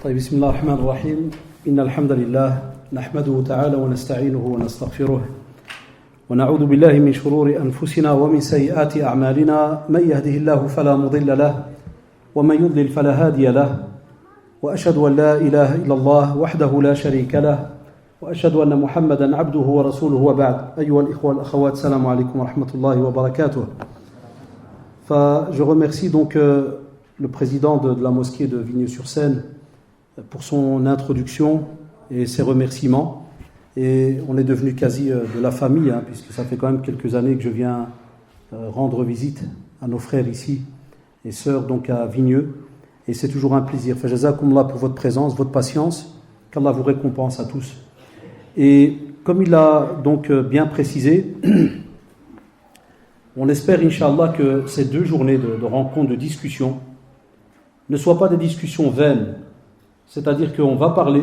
طيب بسم الله الرحمن الرحيم إن الحمد لله نحمده تعالى ونستعينه ونستغفره ونعوذ بالله من شرور أنفسنا ومن سيئات أعمالنا من يهده الله فلا مضل له ومن يضلل فلا هادي له وأشهد أن لا إله إلا الله وحده لا شريك له وأشهد أن محمدا عبده ورسوله وبعد أيها الإخوة والأخوات السلام عليكم ورحمة الله وبركاته. Je remercie donc le président de la mosquée de Vigneux-sur-Seine pour son introduction et ses remerciements. Et on est devenu quasi de la famille, puisque ça fait quand même quelques années que je viens rendre visite à nos frères ici et sœurs donc à Vigneux. Et c'est toujours un plaisir. Jazakumullah pour votre présence, votre patience, qu'Allah vous récompense à tous. Et comme il l'a donc bien précisé, on espère, Inch'Allah, que ces 2 journées de rencontres, de discussions, ne soient pas des discussions vaines. C'est-à-dire qu'on va parler,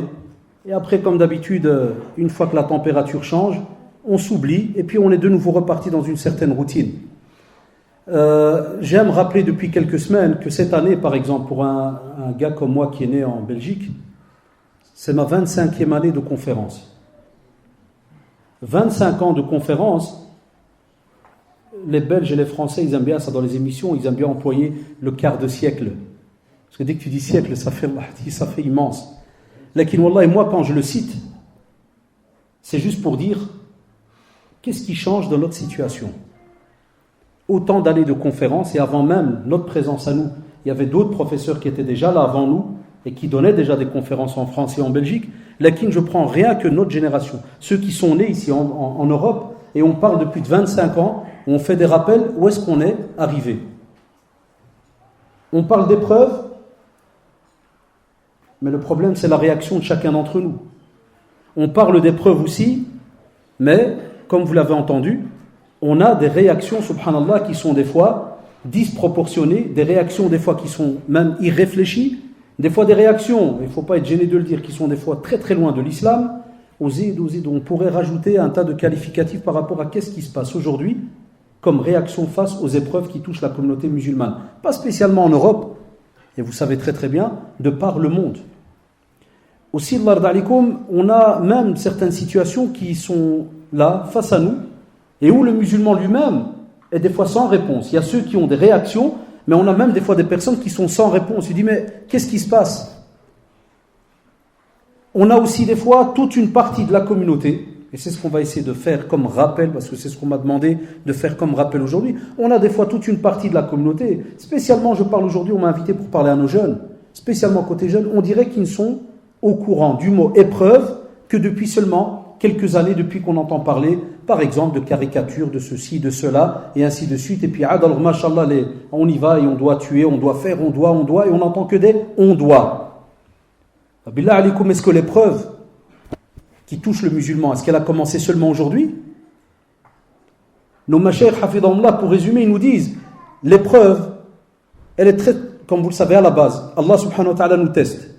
et après, comme d'habitude, une fois que la température change, on s'oublie, et puis on est de nouveau reparti dans une certaine routine. J'aime rappeler depuis quelques semaines que cette année, par exemple, pour un gars comme moi qui est né en Belgique, c'est ma 25e année de conférence. 25 ans de conférence. Les Belges et les Français, ils aiment bien ça dans les émissions, ils aiment bien employer le quart de siècle. Parce que dès que tu dis siècle, ça fait immense. Lakin wallah, et moi, quand je le cite, c'est juste pour dire qu'est-ce qui change dans notre situation. Autant d'années de conférences, et avant même notre présence à nous, il y avait d'autres professeurs qui étaient déjà là avant nous et qui donnaient déjà des conférences en France et en Belgique. Lakin, je prends rien que notre génération, ceux qui sont nés ici en Europe, et on parle depuis 25 ans, on fait des rappels, où est-ce qu'on est arrivé. On parle d'épreuves, mais le problème c'est la réaction de chacun d'entre nous. On parle d'épreuves aussi, mais comme vous l'avez entendu, on a des réactions, subhanallah, qui sont des fois disproportionnées, des réactions des fois qui sont même irréfléchies, des fois des réactions, il ne faut pas être gêné de le dire, qui sont des fois très très loin de l'islam. On pourrait rajouter un tas de qualificatifs par rapport à qu'est-ce qui se passe aujourd'hui comme réaction face aux épreuves qui touchent la communauté musulmane. Pas spécialement en Europe, et vous savez très très bien, de par le monde. Aussi, on a même certaines situations qui sont là, face à nous, et où le musulman lui-même est des fois sans réponse. Il y a ceux qui ont des réactions, mais on a même des fois des personnes qui sont sans réponse. Il dit, mais qu'est-ce qui se passe ? On a aussi des fois toute une partie de la communauté, et c'est ce qu'on va essayer de faire comme rappel, parce que c'est ce qu'on m'a demandé de faire comme rappel aujourd'hui. On a des fois toute une partie de la communauté, spécialement, je parle aujourd'hui, on m'a invité pour parler à nos jeunes, spécialement côté jeunes, on dirait qu'ils ne sont au courant du mot épreuve que depuis seulement quelques années, depuis qu'on entend parler, par exemple, de caricatures, de ceci, de cela, et ainsi de suite. Et puis, alors, machallah, on y va et on doit tuer, on doit faire, on doit, et on n'entend que des on doit. Billah alaikum, est-ce que l'épreuve qui touche le musulman, est-ce qu'elle a commencé seulement aujourd'hui ? Nos mashaykh hafidhahumullah, pour résumer, ils nous disent l'épreuve, elle est très, comme vous le savez à la base, Allah subhanahu wa ta'ala nous teste.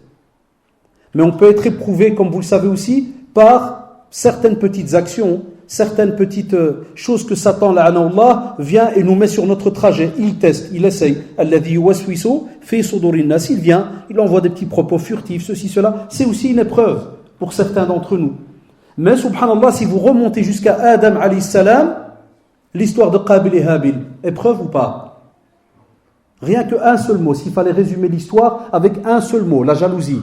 Mais on peut être éprouvé, comme vous le savez aussi, par certaines petites actions, certaines petites choses que Satan, la'anahullah, vient et nous met sur notre trajet. Il teste, il essaye. Alladhi yuwaswisu fi sudurin nas. Il vient, il envoie des petits propos furtifs, ceci, cela. C'est aussi une épreuve pour certains d'entre nous. Mais subhanallah, si vous remontez jusqu'à Adam alayhi salam, l'histoire de Qabil et Habil, épreuve ou pas ? Rien qu'un seul mot, s'il fallait résumer l'histoire avec un seul mot, la jalousie.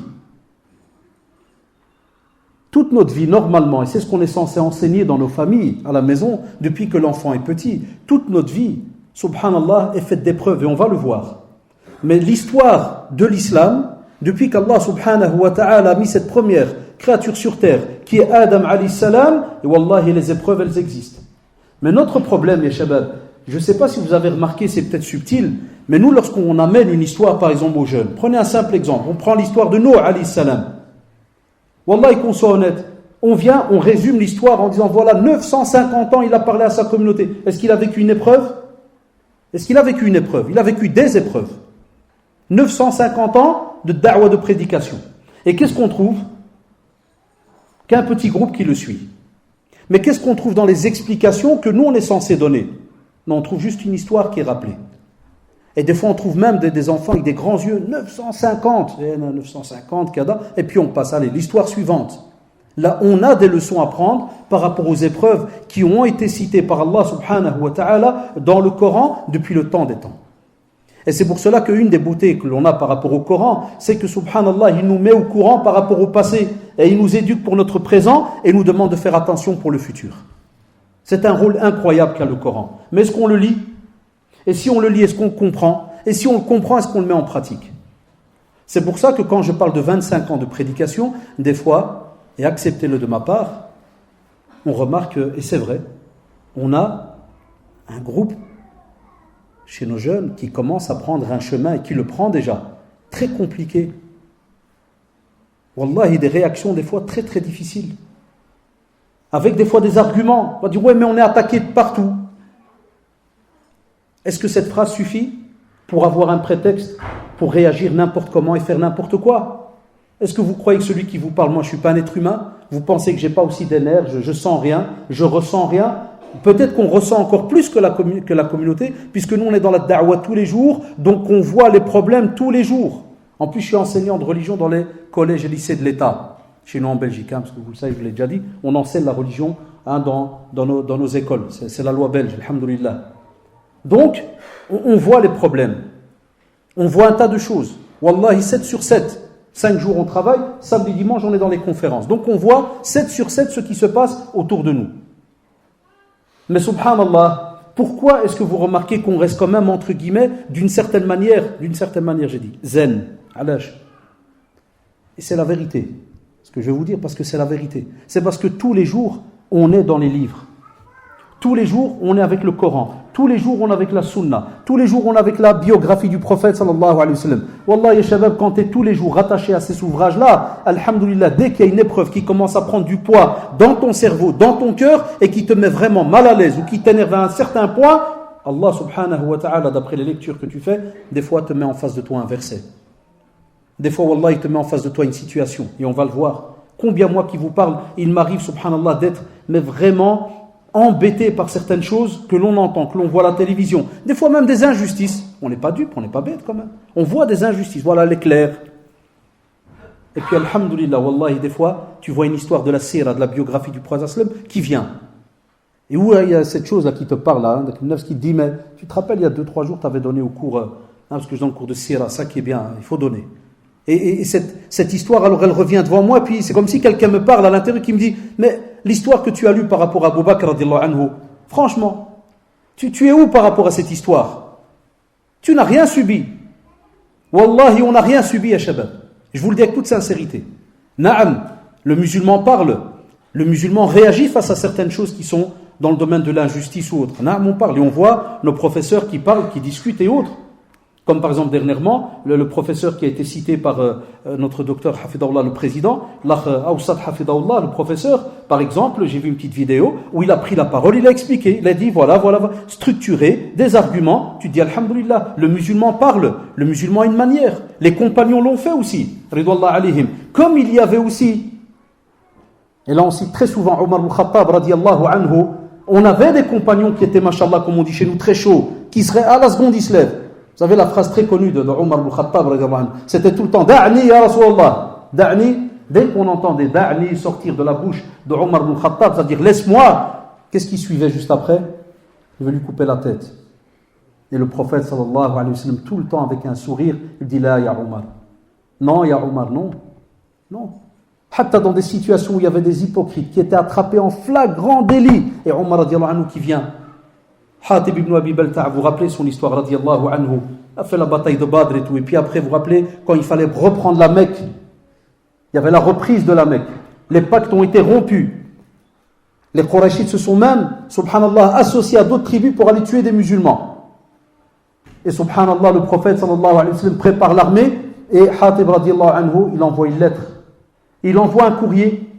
Toute notre vie, normalement, et c'est ce qu'on est censé enseigner dans nos familles, à la maison, depuis que l'enfant est petit, toute notre vie, subhanallah, est faite d'épreuves, et on va le voir. Mais l'histoire de l'islam, depuis qu'Allah subhanahu wa ta'ala a mis cette première créature sur terre, qui est Adam alayhi salam, et wallahi, les épreuves, elles existent. Mais notre problème, les shabab, je ne sais pas si vous avez remarqué, c'est peut-être subtil, mais nous, lorsqu'on amène une histoire, par exemple, aux jeunes, prenez un simple exemple, on prend l'histoire de Noé alayhi salam. Wallahi, qu'on soit honnête, on vient, on résume l'histoire en disant, voilà, 950 ans, il a parlé à sa communauté. Est-ce qu'il a vécu une épreuve ? Est-ce qu'il a vécu une épreuve ? Il a vécu des épreuves. 950 ans de da'wa, de prédication. Et qu'est-ce qu'on trouve ? Qu'un petit groupe qui le suit. Mais qu'est-ce qu'on trouve dans les explications que nous, on est censé donner ? Non, on trouve juste une histoire qui est rappelée. Et des fois, on trouve même des enfants avec des grands yeux, 950, 950, kada, et puis on passe, allez, l'histoire suivante. Là, on a des leçons à prendre par rapport aux épreuves qui ont été citées par Allah subhanahu wa ta'ala dans le Coran depuis le temps des temps. Et c'est pour cela qu'une des beautés que l'on a par rapport au Coran, c'est que subhanallah, il nous met au courant par rapport au passé, et il nous éduque pour notre présent, et nous demande de faire attention pour le futur. C'est un rôle incroyable qu'a le Coran. Mais est-ce qu'on le lit? Et si on le lit, est-ce qu'on le comprend? Et si on le comprend, est-ce qu'on le met en pratique? C'est pour ça que quand je parle de 25 ans de prédication, des fois, et acceptez-le de ma part, on remarque, et c'est vrai, on a un groupe chez nos jeunes qui commence à prendre un chemin et qui le prend déjà, très compliqué. Wallah, il y a des réactions des fois très très difficiles. Avec des fois des arguments. On va dire, ouais, mais on est attaqué de partout. Est-ce que cette phrase suffit pour avoir un prétexte pour réagir n'importe comment et faire n'importe quoi? Est-ce que vous croyez que celui qui vous parle, moi je ne suis pas un être humain? Vous pensez que je n'ai pas aussi des nerfs, je sens rien, je ressens rien? Peut-être qu'on ressent encore plus que la communauté, puisque nous on est dans la da'wa tous les jours, donc on voit les problèmes tous les jours. En plus, je suis enseignant de religion dans les collèges et lycées de l'État, chez nous en Belgique, parce que vous le savez, je vous l'ai déjà dit, on enseigne la religion dans nos écoles, c'est la loi belge, alhamdoulilah. Donc, on voit les problèmes, on voit un tas de choses. Wallahi, 7 sur 7, 5 jours on travaille, samedi, dimanche on est dans les conférences. Donc on voit 7 sur 7 ce qui se passe autour de nous. Mais subhanallah, pourquoi est-ce que vous remarquez qu'on reste quand même, entre guillemets, d'une certaine manière, j'ai dit, zen, alash. Et c'est la vérité. Ce que je vais vous dire, parce que c'est la vérité. C'est parce que tous les jours, on est dans les livres. Tous les jours, on est avec le Coran. Tous les jours, on est avec la Sunna. Tous les jours, on est avec la biographie du prophète sallallahu alayhi wa sallam. Wallah, ya shabab, quand tu es tous les jours rattaché à ces ouvrages-là, alhamdoulilah, dès qu'il y a une épreuve qui commence à prendre du poids dans ton cerveau, dans ton cœur, et qui te met vraiment mal à l'aise ou qui t'énerve à un certain point, Allah subhanahu wa ta'ala, d'après les lectures que tu fais, des fois te met en face de toi un verset. Des fois, wallah, il te met en face de toi une situation, et on va le voir. Combien moi qui vous parle, il m'arrive, subhanallah, d'être mais vraiment embêté par certaines choses que l'on entend, que l'on voit à la télévision. Des fois même des injustices. On n'est pas dupe, on n'est pas bête quand même. On voit des injustices, voilà l'éclair. Et puis alhamdoulilah, wallahi, des fois, tu vois une histoire de la sira, de la biographie du prophète sallam qui vient. Et où il y a cette chose-là qui te parle, là, qui te dit, mais tu te rappelles, il y a 2-3 jours, tu avais donné au cours, parce que je donne le cours de sira, ça qui est bien, il faut donner. Et cette histoire, alors elle revient devant moi, puis c'est comme si quelqu'un me parle à l'intérieur qui me dit, mais l'histoire que tu as lue par rapport à Abu Bakr radiallahu anhu, franchement, tu es où par rapport à cette histoire? Tu n'as rien subi. Wallahi, on n'a rien subi, ya shabab. Je vous le dis avec toute sincérité. Na'am, le musulman parle, le musulman réagit face à certaines choses qui sont dans le domaine de l'injustice ou autre. Na'am, on parle, et on voit nos professeurs qui parlent, qui discutent et autres. Comme par exemple dernièrement, le professeur qui a été cité par notre docteur Hafidahullah, le président, l'Akh Awsat Hafidahullah, le professeur, par exemple, j'ai vu une petite vidéo où il a pris la parole, il a expliqué, il a dit voilà, structuré, des arguments, tu dis alhamdoulilah, le musulman parle, le musulman a une manière, les compagnons l'ont fait aussi, ridwallah alayhim, comme il y avait aussi, et là on cite très souvent Omar ibn Khattab radiallahu anhu, on avait des compagnons qui étaient, mashallah, comme on dit chez nous, très chauds, qui seraient à la seconde ils se lèvent. Vous savez la phrase très connue de Omar ibn Khattab, c'était tout le temps Da'ni ya Rasulallah. Da'ni, dès qu'on entendait Da'ni sortir de la bouche de Omar ibn Khattab, c'est-à-dire laisse-moi, qu'est-ce qui suivait juste après? Il veut lui couper la tête. Et le prophète sallallahu alayhi wa sallam, tout le temps avec un sourire, il dit là, ya Omar. Non, ya Omar, non. Non. Hatta dans des situations où il y avait des hypocrites qui étaient attrapés en flagrant délit, et Omar radiallahu anhu qui vient. Hatib ibn Abi Balta'a, vous rappelez son histoire, radiallahu anhu, a fait la bataille de Badr et tout, et puis après, vous rappelez, quand il fallait reprendre la Mecque, il y avait la reprise de la Mecque, les pactes ont été rompus, les Qurayshites se sont même, subhanallah, associés à d'autres tribus pour aller tuer des musulmans, et subhanallah, le prophète sallallahu alayhi wa sallam prépare l'armée, et Hatib radiallahu anhu, il envoie une lettre, il envoie un courrier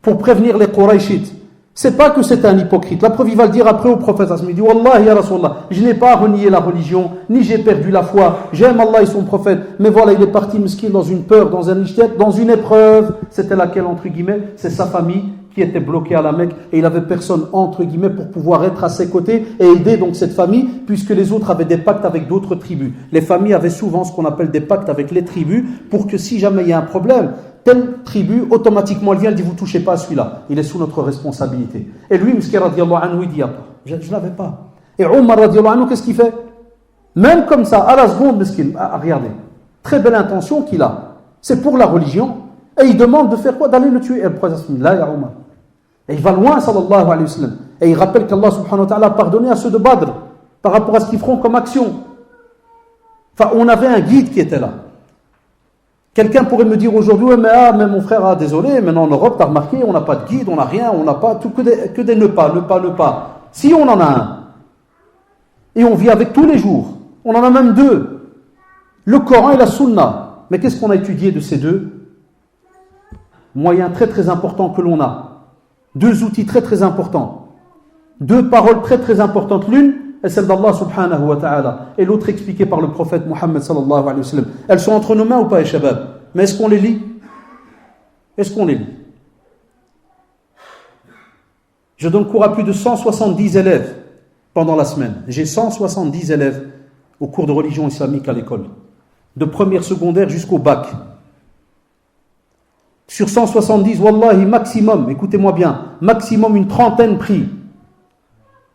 pour prévenir les Qurayshites. C'est pas que c'est un hypocrite. La preuve, il va le dire après au prophète. Il dit Wallah ya Rasulallah, je n'ai pas renié la religion, ni j'ai perdu la foi. J'aime Allah et son prophète. Mais voilà, il est parti mesquin dans une peur, dans un ijtihad, dans une épreuve. C'était laquelle, entre guillemets? C'est sa famille qui étaient bloqués à la Mecque et il avait personne entre guillemets pour pouvoir être à ses côtés et aider donc cette famille puisque les autres avaient des pactes avec d'autres tribus. Les familles avaient souvent ce qu'on appelle des pactes avec les tribus pour que si jamais il y a un problème, telle tribu, automatiquement elle vient, elle dit vous touchez pas à celui-là, il est sous notre responsabilité. Et lui, Mski radiallahu anhu, il dit je l'avais pas. Et Omar radiallahu anhu, qu'est-ce qu'il fait? Même comme ça, à la seconde, Miskin, regardez, très belle intention qu'il a, c'est pour la religion, et il demande de faire quoi? D'aller le tuer. Et le prophète dit, là, ya Omar. Et il va loin, sallallahu alayhi wa sallam. Et il rappelle qu'Allah subhanahu wa ta'ala a pardonné à ceux de Badr par rapport à ce qu'ils feront comme action. Enfin, on avait un guide qui était là. Quelqu'un pourrait me dire aujourd'hui, ouais, mais mon frère, désolé, maintenant en Europe, t'as remarqué, on n'a pas de guide, on n'a rien, on n'a pas, tout que des ne pas. Si on en a un, et on vit avec tous les jours, on en a même deux, le Coran et la Sunna. Mais qu'est-ce qu'on a étudié de ces deux? Moyen très très important que l'on a. Deux outils très très importants. Deux paroles très très importantes. L'une est celle d'Allah subhanahu wa ta'ala. Et l'autre expliquée par le prophète Muhammad sallallahu alayhi wa sallam. Elles sont entre nos mains ou pas, les shabab? Mais est-ce qu'on les lit? Est-ce qu'on les lit? Je donne cours à plus de 170 élèves pendant la semaine. J'ai 170 élèves au cours de religion islamique à l'école. De première secondaire jusqu'au bac. Sur 170, wallahi, maximum, écoutez-moi bien, maximum une trentaine pris.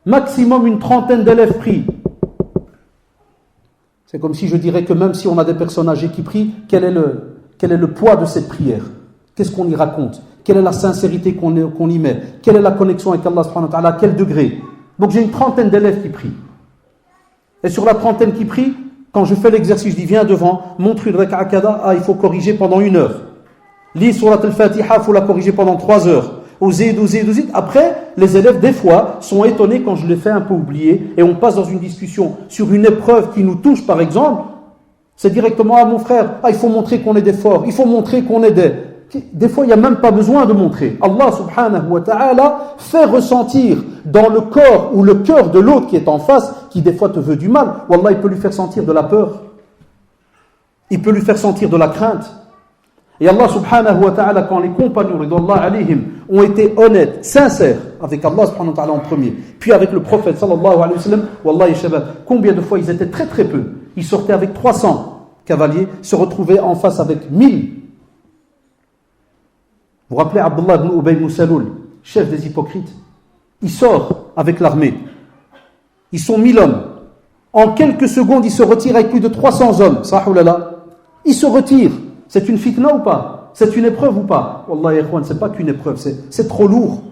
Maximum une trentaine d'élèves pris. C'est comme si je dirais que même si on a des personnes âgées qui prient, quel est le poids de cette prière? Qu'est-ce qu'on y raconte? Quelle est la sincérité qu'on y met? Quelle est la connexion avec Allah subhanahu wa ta'ala? À quel degré? Donc j'ai une trentaine d'élèves qui prient. Et sur la trentaine qui prient, quand je fais l'exercice, je dis viens devant, montre une raka'a kada, il faut corriger pendant 1 heure. Lis surat al-Fatiha, il faut la corriger pendant 3 heures. Ouzid. Après, les élèves, des fois, sont étonnés quand je les fais un peu oublier et on passe dans une discussion sur une épreuve qui nous touche, par exemple. C'est directement, mon frère, il faut montrer qu'on est des forts, il faut montrer qu'on est des... Des fois, il n'y a même pas besoin de montrer. Allah subhanahu wa ta'ala fait ressentir dans le corps ou le cœur de l'autre qui est en face, qui des fois te veut du mal, Wallah, il peut lui faire sentir de la peur. Il peut lui faire sentir de la crainte. Et Allah subhanahu wa ta'ala, quand les compagnons ridwallah alayhim ont été honnêtes, sincères avec Allah subhanahu wa ta'ala en premier, puis avec le prophète sallallahu alayhi wa sallam, wallahi shabab, combien de fois ils étaient très très peu. Ils sortaient avec 300 cavaliers, se retrouvaient en face avec 1000. Vous vous rappelez Abdullah ibn Ubay ibn Salul, chef des hypocrites? Il sort avec l'armée. Ils sont 1000 hommes. En quelques secondes, il se retire avec plus de 300 hommes. Sahoulallah. Il se retire. C'est une fitna ou pas? C'est une épreuve ou pas? Wallah, ikhwan, c'est pas qu'une épreuve, c'est trop lourd.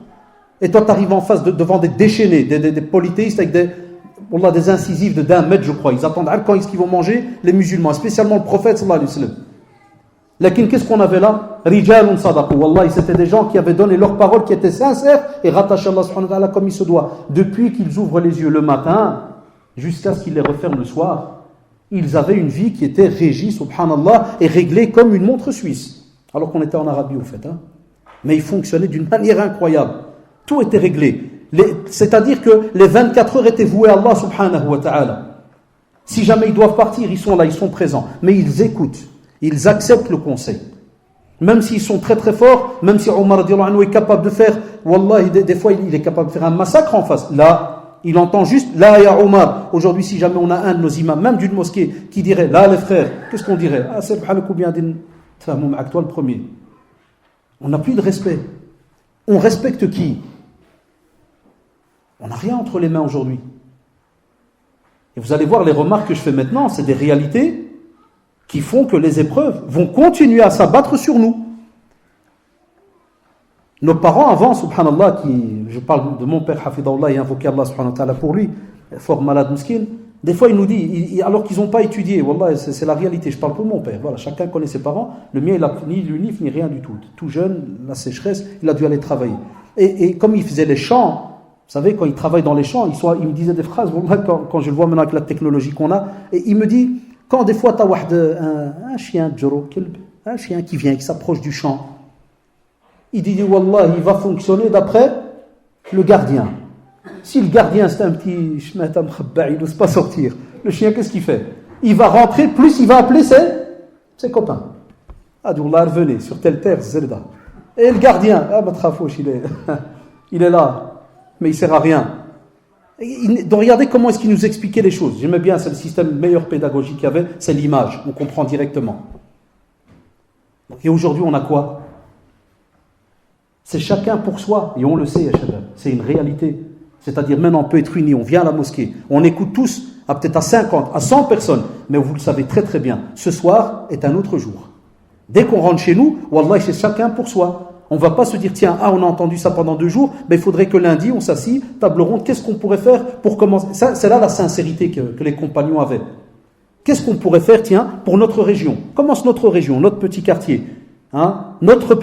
Et toi, tu arrives en face devant des déchaînés, des polythéistes avec des incisives de d'1 mètre, je crois. Ils attendent quand est-ce qu'ils vont manger? Les musulmans, spécialement le prophète sallallahu alayhi wa sallam. Lakin, qu'est-ce qu'on avait là? Rijalun sadaqu. Wallahi, c'était des gens qui avaient donné leurs paroles, qui étaient sincères et rattachés à Allah subhanahu wa ta'ala comme il se doit. Depuis qu'ils ouvrent les yeux le matin, jusqu'à ce qu'ils les referment le soir, ils avaient une vie qui était régie, subhanallah, et réglée comme une montre suisse. Alors qu'on était en Arabie, au fait. Mais ils fonctionnaient d'une manière incroyable. Tout était réglé. C'est-à-dire que les 24 heures étaient vouées à Allah subhanahu wa ta'ala. Si jamais ils doivent partir, ils sont là, ils sont présents. Mais ils écoutent. Ils acceptent le conseil. Même s'ils sont très très forts, même si Omar radiallahu anhu est capable de faire, wallahi, des fois il est capable de faire un massacre en face. Là, il entend juste, là ya Omar. Aujourd'hui, si jamais on a un de nos imams, même d'une mosquée, qui dirait, là les frères, qu'est-ce qu'on dirait? C'est bien avec toi le premier. On n'a plus de respect. On respecte qui? On n'a rien entre les mains aujourd'hui. Et vous allez voir les remarques que je fais maintenant, c'est des réalités qui font que les épreuves vont continuer à s'abattre sur nous. Nos parents avant, subhanallah, je parle de mon père, hafidahullah, et invoqué Allah subhanahu wa ta'ala pour lui, fort malade, miskin, des fois il nous dit, alors qu'ils n'ont pas étudié, wallah, c'est la réalité, je parle pour mon père, voilà, chacun connaît ses parents, le mien il a ni l'unif ni rien du tout jeune, la sécheresse, il a dû aller travailler. Et comme il faisait les champs, vous savez, quand il travaille dans les champs, il me disait des phrases, wallah, quand je le vois maintenant avec la technologie qu'on a, et il me dit, quand des fois tu as un chien, un chien qui vient, qui s'approche du champ, il dit, wallah, il va fonctionner d'après le gardien. Si le gardien c'est un petit shmata mkhabba, il n'ose pas sortir, le chien qu'est-ce qu'il fait? Il va rentrer, plus il va appeler ses copains. Ah, wallah, revenez sur telle terre, Zelda. Et le gardien, Matrafouch, il est là, mais il ne sert à rien. Donc regardez comment est-ce qu'il nous expliquait les choses. J'aimais bien, c'est le système meilleur pédagogique qu'il y avait, c'est l'image, on comprend directement. Et aujourd'hui, on a quoi? C'est chacun pour soi, et on le sait, c'est une réalité. C'est-à-dire maintenant, on peut être unis, on vient à la mosquée, on écoute tous, peut-être à 50, à 100 personnes, mais vous le savez très très bien, ce soir est un autre jour. Dès qu'on rentre chez nous, wallah, c'est chacun pour soi. On ne va pas se dire, tiens, on a entendu ça pendant 2 jours, mais il faudrait que lundi, on s'assied, table ronde, qu'est-ce qu'on pourrait faire pour commencer? Ça, c'est là la sincérité que les compagnons avaient. Qu'est-ce qu'on pourrait faire, tiens, pour notre région? Commence notre région, notre petit quartier, notre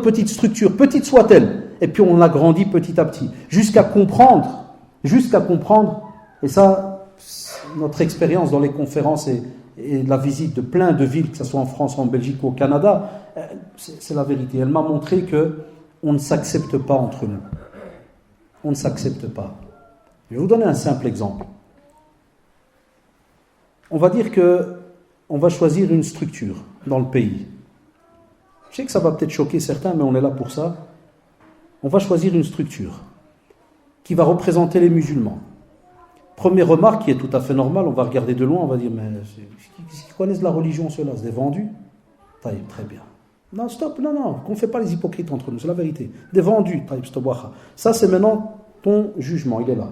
petite structure, petite soit-elle, et puis on l'agrandit petit à petit, jusqu'à comprendre, et ça, notre expérience dans les conférences et la visite de plein de villes, que ce soit en France, en Belgique ou au Canada, c'est la vérité. Elle m'a montré qu'on ne s'accepte pas entre nous. On ne s'accepte pas. Je vais vous donner un simple exemple. On va dire qu'on va choisir une structure dans le pays. Je sais que ça va peut-être choquer certains, mais on est là pour ça. On va choisir une structure qui va représenter les musulmans. Première remarque qui est tout à fait normale, on va regarder de loin, on va dire, mais qui connaissent la religion, ceux-là, c'est des vendus? Très bien. Non, stop, non, qu'on ne fait pas les hypocrites entre nous, c'est la vérité. Des vendus, ça c'est maintenant ton jugement, il est là.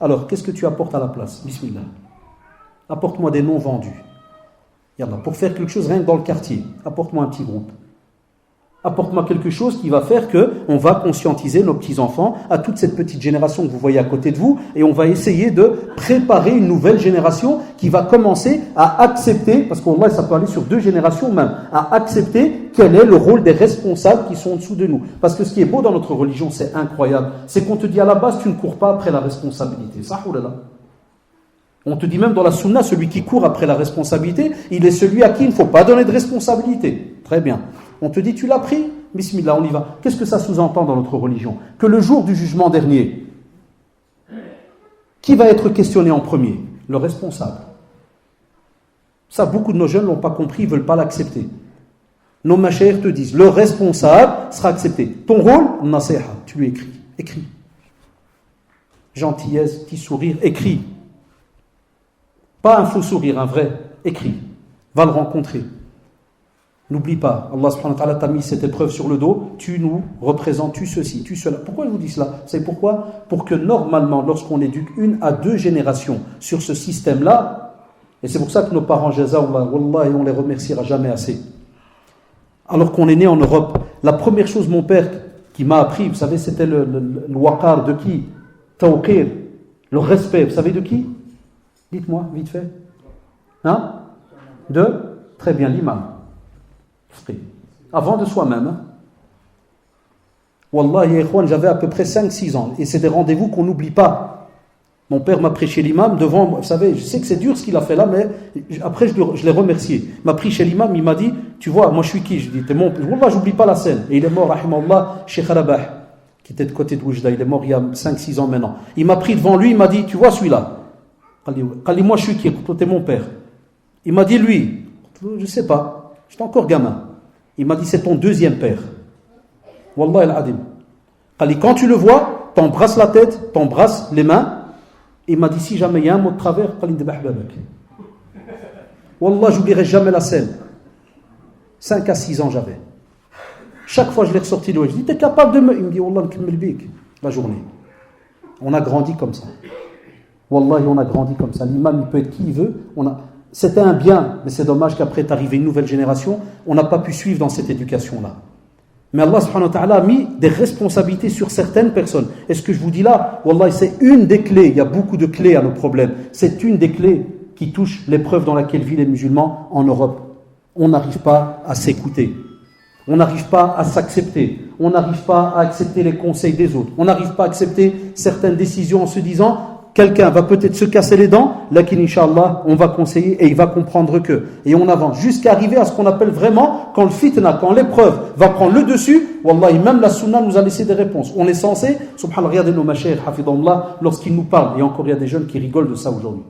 Alors, qu'est-ce que tu apportes à la place? Bismillah. Apporte-moi des noms vendus. Pour faire quelque chose rien que dans le quartier, apporte-moi un petit groupe. Apporte-moi quelque chose qui va faire qu'on va conscientiser nos petits-enfants à toute cette petite génération que vous voyez à côté de vous, et on va essayer de préparer une nouvelle génération qui va commencer à accepter, parce qu'Allah, ça peut aller sur 2 générations même, à accepter quel est le rôle des responsables qui sont en dessous de nous. Parce que ce qui est beau dans notre religion, c'est incroyable, c'est qu'on te dit à la base, tu ne cours pas après la responsabilité. Ça, oulala. On te dit même dans la sunna, celui qui court après la responsabilité, il est celui à qui il ne faut pas donner de responsabilité. Très bien. On te dit, tu l'as pris? Bismillah, on y va. Qu'est-ce que ça sous-entend dans notre religion? Que le jour du jugement dernier, qui va être questionné en premier? Le responsable. Ça, beaucoup de nos jeunes ne l'ont pas compris, ils ne veulent pas l'accepter. Nos machères te disent, le responsable sera accepté. Ton rôle, nasiha, tu lui écris. Écris. Gentillesse, petit sourire, écris. Pas un faux sourire, un vrai. Écris. Va le rencontrer. N'oublie pas, Allah subhanahu wa ta'ala t'a mis cette épreuve sur le dos, tu nous représentes, tu ceci, tu cela. Pourquoi je vous dis cela? C'est pourquoi? Pour que normalement, lorsqu'on éduque 1 à 2 générations sur ce système-là, et c'est pour ça que nos parents, jazakallah, wallah, et on les remerciera jamais assez. Alors qu'on est né en Europe, la première chose, mon père, qui m'a appris, vous savez, c'était le waqar de qui? Tawqir, le respect, vous savez de qui? Dites-moi, vite fait. Très bien, l'imam. Avant de soi-même. Wallahi, j'avais à peu près 5-6 ans. Et c'est des rendez-vous qu'on n'oublie pas. Mon père m'a pris chez l'imam devant, vous savez, je sais que c'est dur ce qu'il a fait là, mais après je l'ai remercié. Il m'a pris chez l'imam, il m'a dit, tu vois, moi je suis qui? Je dis, t'es mon père. Wallah, j'oublie pas la scène. Et il est mort, rahimahullah, Cheikh Rabah, qui était de côté de Oujda. Il est mort il y a 5-6 ans maintenant. Il m'a pris devant lui, il m'a dit, tu vois celui-là? Kali, moi je suis qui? T'es mon père. Il m'a dit, lui, je sais pas, j'étais encore gamin. Il m'a dit, c'est ton 2e père. Wallah al-adim. Quand tu le vois, t'embrasses la tête, t'embrasses les mains. Il m'a dit, si jamais il y a un mot de travers, Wallah, j'oublierai jamais la scène. 5 à 6 ans j'avais. Chaque fois je l'ai ressorti de l'eau. Je dis, t'es capable de me... Il me dit, Wallah, la journée. On a grandi comme ça. Wallah, on a grandi comme ça. L'imam, il peut être qui il veut. C'était un bien, mais c'est dommage qu'après est arrivée une nouvelle génération, on n'a pas pu suivre dans cette éducation-là. Mais Allah subhanahu wa ta'ala a mis des responsabilités sur certaines personnes. Et ce que je vous dis là, wallah, c'est une des clés, il y a beaucoup de clés à nos problèmes, c'est une des clés qui touche l'épreuve dans laquelle vivent les musulmans en Europe. On n'arrive pas à s'écouter, on n'arrive pas à s'accepter, on n'arrive pas à accepter les conseils des autres, on n'arrive pas à accepter certaines décisions en se disant... Quelqu'un va peut-être se casser les dents, là qu'Inch'Allah, on va conseiller et il va comprendre que. Et on avance jusqu'à arriver à ce qu'on appelle vraiment, quand le fitna, quand l'épreuve va prendre le dessus, wallahi, même la sunna nous a laissé des réponses. On est censé, subhanallah, regardez nos mashayikh, hafidallah, lorsqu'ils nous parlent, et encore il y a des jeunes qui rigolent de ça aujourd'hui.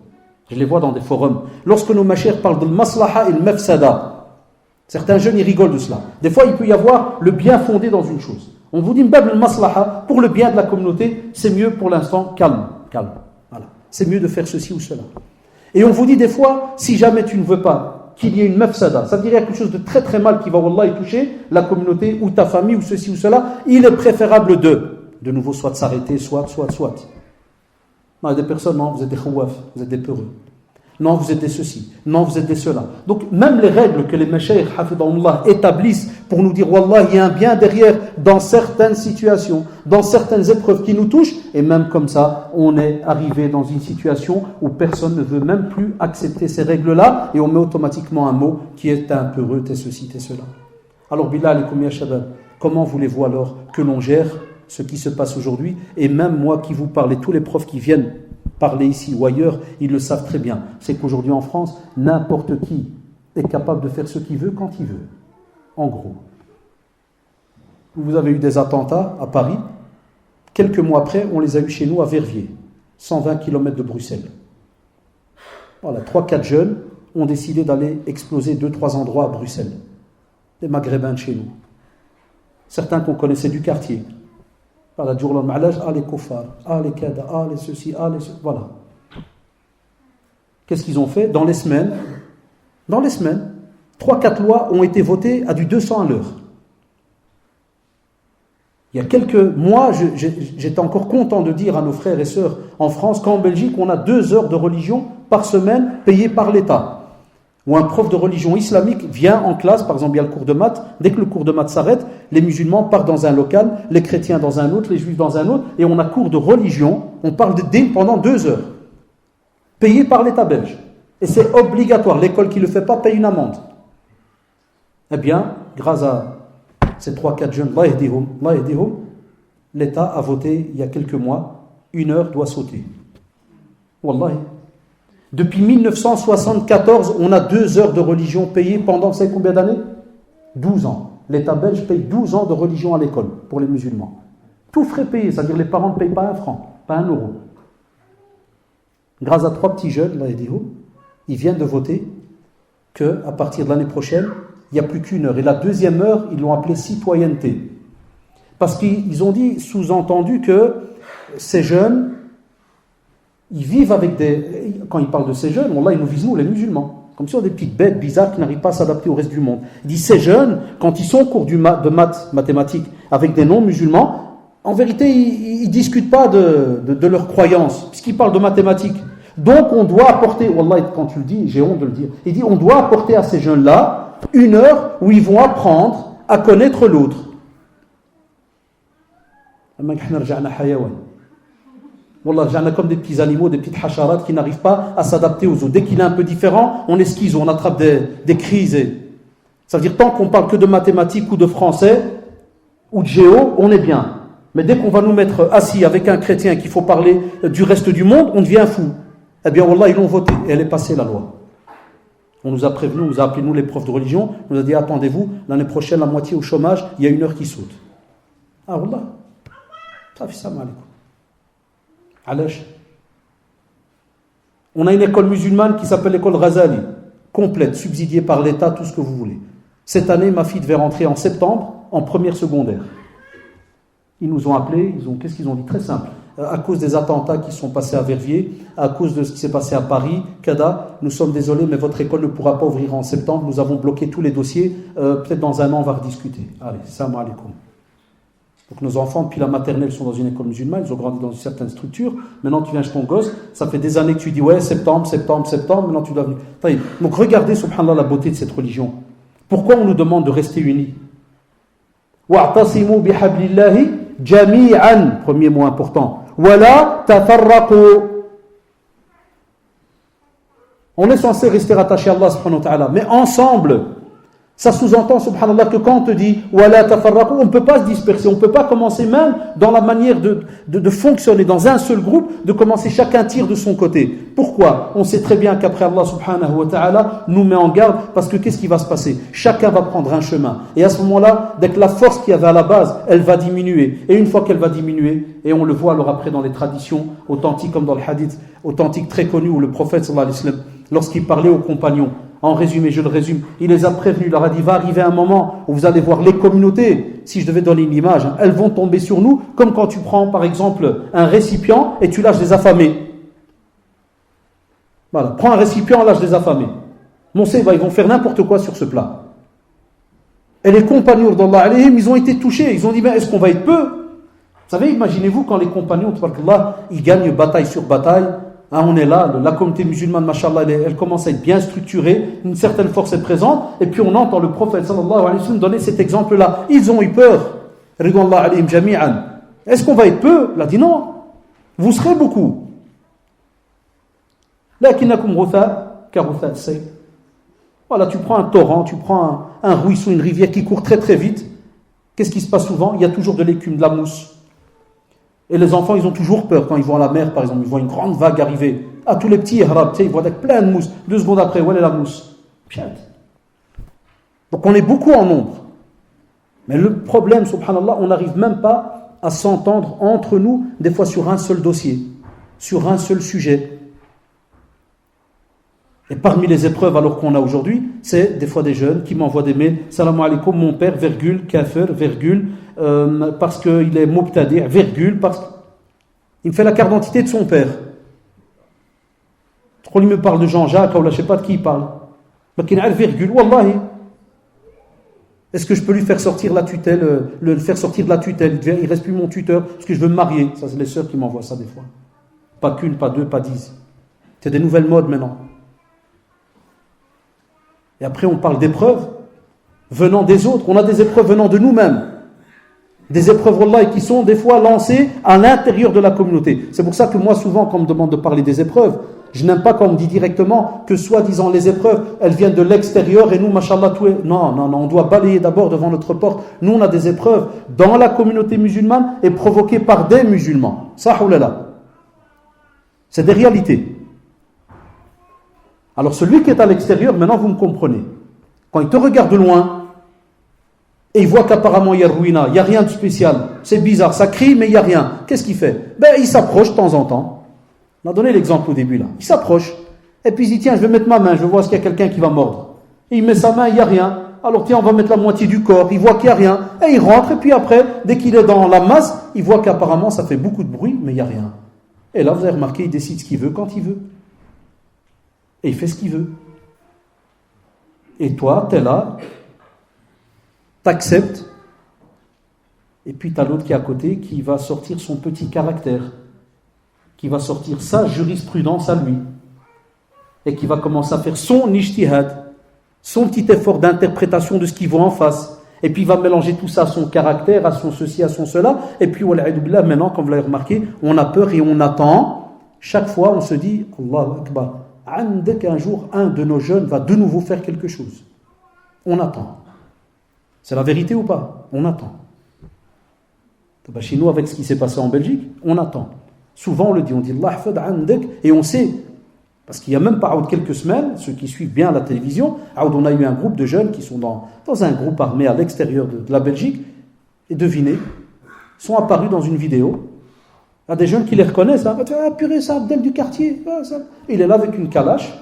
Je les vois dans des forums. Lorsque nos mashayikh parlent de maslaha et le mafsada, Certains jeunes, ils rigolent de cela. Des fois, il peut y avoir le bien fondé dans une chose. On vous dit, Mbab al-maslaha, pour le bien de la communauté, c'est mieux pour l'instant, calme. Voilà. C'est mieux de faire ceci ou cela. Et on vous dit des fois, si jamais tu ne veux pas qu'il y ait une mafsada, ça veut dire quelque chose de très très mal qui va, wallah, toucher la communauté ou ta famille ou ceci ou cela, il est préférable de nouveau, soit de s'arrêter, soit. Non, il y a des personnes, non, vous êtes des khawaf, vous êtes des peureux. Non, vous êtes des ceci. Non, vous êtes des cela. Donc, même les règles que les mashaykh, hafidahumullah, établissent pour nous dire, wallah, il y a un bien derrière dans certaines situations, dans certaines épreuves qui nous touchent, et même comme ça, on est arrivé dans une situation où personne ne veut même plus accepter ces règles-là, et on met automatiquement un mot qui est un peureux, t'es ceci, t'es cela. Alors, Bilal et Koumia Shabab, comment voulez-vous alors que l'on gère ce qui se passe aujourd'hui? Et même moi qui vous parle, et tous les profs qui viennent parler ici ou ailleurs, ils le savent très bien. C'est qu'aujourd'hui en France, n'importe qui est capable de faire ce qu'il veut quand il veut. En gros. Vous avez eu des attentats à Paris. Quelques mois après, on les a eu chez nous à Verviers, 120 km de Bruxelles. Voilà, 3-4 jeunes ont décidé d'aller exploser 2-3 endroits à Bruxelles. Des Maghrébins de chez nous. Certains qu'on connaissait du quartier. Voilà, les kofar, les kada, les ceci, les ceci, voilà. Qu'est-ce qu'ils ont fait? Dans les semaines, 3-4 lois ont été votées à du 200 à l'heure. Il y a quelques mois, j'étais encore content de dire à nos frères et sœurs en France qu'en Belgique, on a 2 heures de religion par semaine payées par l'État. Où un prof de religion islamique vient en classe, par exemple il y a le cours de maths, dès que le cours de maths s'arrête, les musulmans partent dans un local, les chrétiens dans un autre, les juifs dans un autre, et on a cours de religion, on parle de din pendant 2 heures, payé par l'État belge. Et c'est obligatoire, l'école qui ne le fait pas paye une amende. Eh bien, grâce à ces 3-4 jeunes, l'État a voté il y a quelques mois, 1 heure doit sauter. Wallahi. Depuis 1974, on a 2 heures de religion payées pendant, vous savez combien d'années? 12 ans. L'État belge paye 12 ans de religion à l'école pour les musulmans. Tout frais payé, c'est-à-dire les parents ne payent pas 1 franc, pas 1 euro. Grâce à 3 petits jeunes, ils viennent de voter qu'à partir de l'année prochaine, il n'y a plus qu'1 heure. Et la 2e heure, ils l'ont appelée citoyenneté. Parce qu'ils ont dit, sous-entendu, que ces jeunes, ils vivent avec des... Quand ils parlent de ces jeunes, ils nous visent, nous, les musulmans. Comme si on a des petites bêtes bizarres qui n'arrivent pas à s'adapter au reste du monde. Il dit, ces jeunes, quand ils sont au cours de mathématiques, avec des non-musulmans, en vérité, ils ne discutent pas de leurs croyances, puisqu'ils parlent de mathématiques. Donc, on doit apporter... Wallah, quand tu le dis, j'ai honte de le dire. Il dit, on doit apporter à ces jeunes-là 1 heure où ils vont apprendre à connaître l'autre. Wallah, j'en ai comme des petits animaux, des petites hacharats qui n'arrivent pas à s'adapter aux autres. Dès qu'il est un peu différent, on est schizo, on attrape des crises. Ça veut dire, tant qu'on parle que de mathématiques ou de français ou de géo, on est bien. Mais dès qu'on va nous mettre assis avec un chrétien qu'il faut parler du reste du monde, on devient fou. Eh bien, Wallah, ils l'ont voté et elle est passée la loi. On nous a prévenus, on nous a appelé, nous les profs de religion, on nous a dit, attendez-vous, l'année prochaine, la moitié au chômage, il y a 1 heure qui saute. Ah, Wallah, ça fait ça mal. On a une école musulmane qui s'appelle l'école Ghazali, complète, subsidiée par l'État, tout ce que vous voulez. Cette année, ma fille devait rentrer en septembre en première secondaire. Ils nous ont appelés, qu'est-ce qu'ils ont dit? Très simple. À cause des attentats qui sont passés à Verviers, à cause de ce qui s'est passé à Paris, Kada, nous sommes désolés, mais votre école ne pourra pas ouvrir en septembre. Nous avons bloqué tous les dossiers. Peut-être dans 1 an, on va rediscuter. Allez, salam alaikum. Donc nos enfants, depuis la maternelle, sont dans une école musulmane, ils ont grandi dans une certaine structure. Maintenant, tu viens chez ton gosse, ça fait des années que tu dis, ouais, septembre, maintenant tu dois venir. Donc regardez, subhanallah, la beauté de cette religion. Pourquoi on nous demande de rester unis? Wa'tasimu bihablillahi jami'an, premier mot important. Wala tafarraqu. On est censé rester attaché à Allah subhanahu wa ta'ala, mais ensemble. Ça sous-entend, subhanallah, que quand on te dit « Wala tafarraqu », on ne peut pas se disperser, on ne peut pas commencer même dans la manière de fonctionner dans un seul groupe, de commencer chacun tire de son côté. Pourquoi? On sait très bien qu'après Allah subhanahu wa ta'ala nous met en garde, parce que qu'est-ce qui va se passer? Chacun va prendre un chemin. Et à ce moment-là, dès que la force qu'il y avait à la base, elle va diminuer. Et une fois qu'elle va diminuer, et on le voit alors après dans les traditions authentiques, comme dans le hadith authentique très connu, où le prophète sallallahu alayhi wa sallam lorsqu'il parlait aux compagnons. En résumé, je le résume, il les a prévenus, il leur a dit, va arriver un moment où vous allez voir les communautés, si je devais donner une image, elles vont tomber sur nous, comme quand tu prends par exemple un récipient et tu lâches des affamés. Voilà, prends un récipient, lâche des affamés. Mon Seigneur, ils vont faire n'importe quoi sur ce plat. Et les compagnons d'Allah alayhim, ils ont été touchés, ils ont dit, mais est-ce qu'on va être peu? Vous savez, imaginez-vous quand les compagnons, ils gagnent bataille sur bataille. Hein, on est là, la communauté musulmane, mashallah, elle commence à être bien structurée, une certaine force est présente, et puis on entend le prophète sallallahu alayhi wa sallam donner cet exemple-là. Ils ont eu peur. Ridwanullah alayhim jami'an. Est-ce qu'on va être peu? Il a dit non, vous serez beaucoup. Lakinnakum ghutha ka ghutha as-sayl. Voilà, tu prends un torrent, tu prends un ruisseau, une rivière qui court très très vite. Qu'est-ce qui se passe souvent? Il y a toujours de l'écume, de la mousse. Et les enfants, ils ont toujours peur quand ils vont à la mer, par exemple. Ils voient une grande vague arriver. Ah, tous les petits arabes, ils voient avec plein de mousse. 2 secondes après, où est la mousse? Donc on est beaucoup en nombre. Mais le problème, subhanallah, on n'arrive même pas à s'entendre entre nous, des fois sur un seul dossier, sur un seul sujet. Et parmi les épreuves alors qu'on a aujourd'hui, c'est des fois des jeunes qui m'envoient des mails. Salam alaikum, mon père, virgule, kafir, virgule, parce qu'il est mubtadi', virgule, parce qu'il me fait la carte d'identité de son père. Quand il me parle de Jean-Jacques, ou là, je ne sais pas de qui il parle. Mais qu'il a virgule, wallahi. Est-ce que je peux lui faire sortir la tutelle, le faire sortir de la tutelle? Il ne reste plus mon tuteur, parce que je veux me marier. Ça, c'est les sœurs qui m'envoient ça des fois. Pas qu'une, pas deux, pas 10. C'est des nouvelles modes maintenant. Et après, on parle d'épreuves venant des autres. On a des épreuves venant de nous-mêmes. Des épreuves, wallahi, qui sont des fois lancées à l'intérieur de la communauté. C'est pour ça que moi, souvent, quand on me demande de parler des épreuves, je n'aime pas quand on me dit directement que, soi-disant, les épreuves, elles viennent de l'extérieur et nous, machallah, tout est... Non, on doit balayer d'abord devant notre porte. Nous, on a des épreuves dans la communauté musulmane et provoquées par des musulmans. Ça, oulala. C'est des réalités. Alors, celui qui est à l'extérieur, maintenant, vous me comprenez. Quand il te regarde de loin, et il voit qu'apparemment il y a ruina, il n'y a rien de spécial, c'est bizarre, ça crie mais il n'y a rien. Qu'est-ce qu'il fait? Il s'approche de temps en temps. On a donné l'exemple au début là. Il s'approche, et puis il dit tiens, je vais mettre ma main, je vais voir s'il y a quelqu'un qui va mordre. Et il met sa main, il n'y a rien. Alors tiens, on va mettre la moitié du corps, il voit qu'il n'y a rien. Et il rentre, et puis après, dès qu'il est dans la masse, il voit qu'apparemment ça fait beaucoup de bruit, mais il n'y a rien. Et là, vous avez remarqué, il décide ce qu'il veut quand il veut. Et il fait ce qu'il veut. Et toi, tu es là, t'acceptes, et puis tu as l'autre qui est à côté qui va sortir son petit caractère, qui va sortir sa jurisprudence à lui, et qui va commencer à faire son ijtihad, son petit effort d'interprétation de ce qu'il voit en face, et puis il va mélanger tout ça à son caractère, à son ceci, à son cela, et puis maintenant, comme vous l'avez remarqué, on a peur et on attend. Chaque fois on se dit Allahu Akbar, dès qu'un jour un de nos jeunes va de nouveau faire quelque chose, on attend. C'est la vérité ou pas? On attend. Chez nous, avec ce qui s'est passé en Belgique, on attend. Souvent, on le dit, on dit Allah hafad andek, et on sait, parce qu'il n'y a même pas quelques semaines, ceux qui suivent bien la télévision, on a eu un groupe de jeunes qui sont dans un groupe armé à l'extérieur de la Belgique, et devinez, sont apparus dans une vidéo. Il y a des jeunes qui les reconnaissent. Ah purée, c'est Abdel du quartier. Ah, ça. Il est là avec une calache.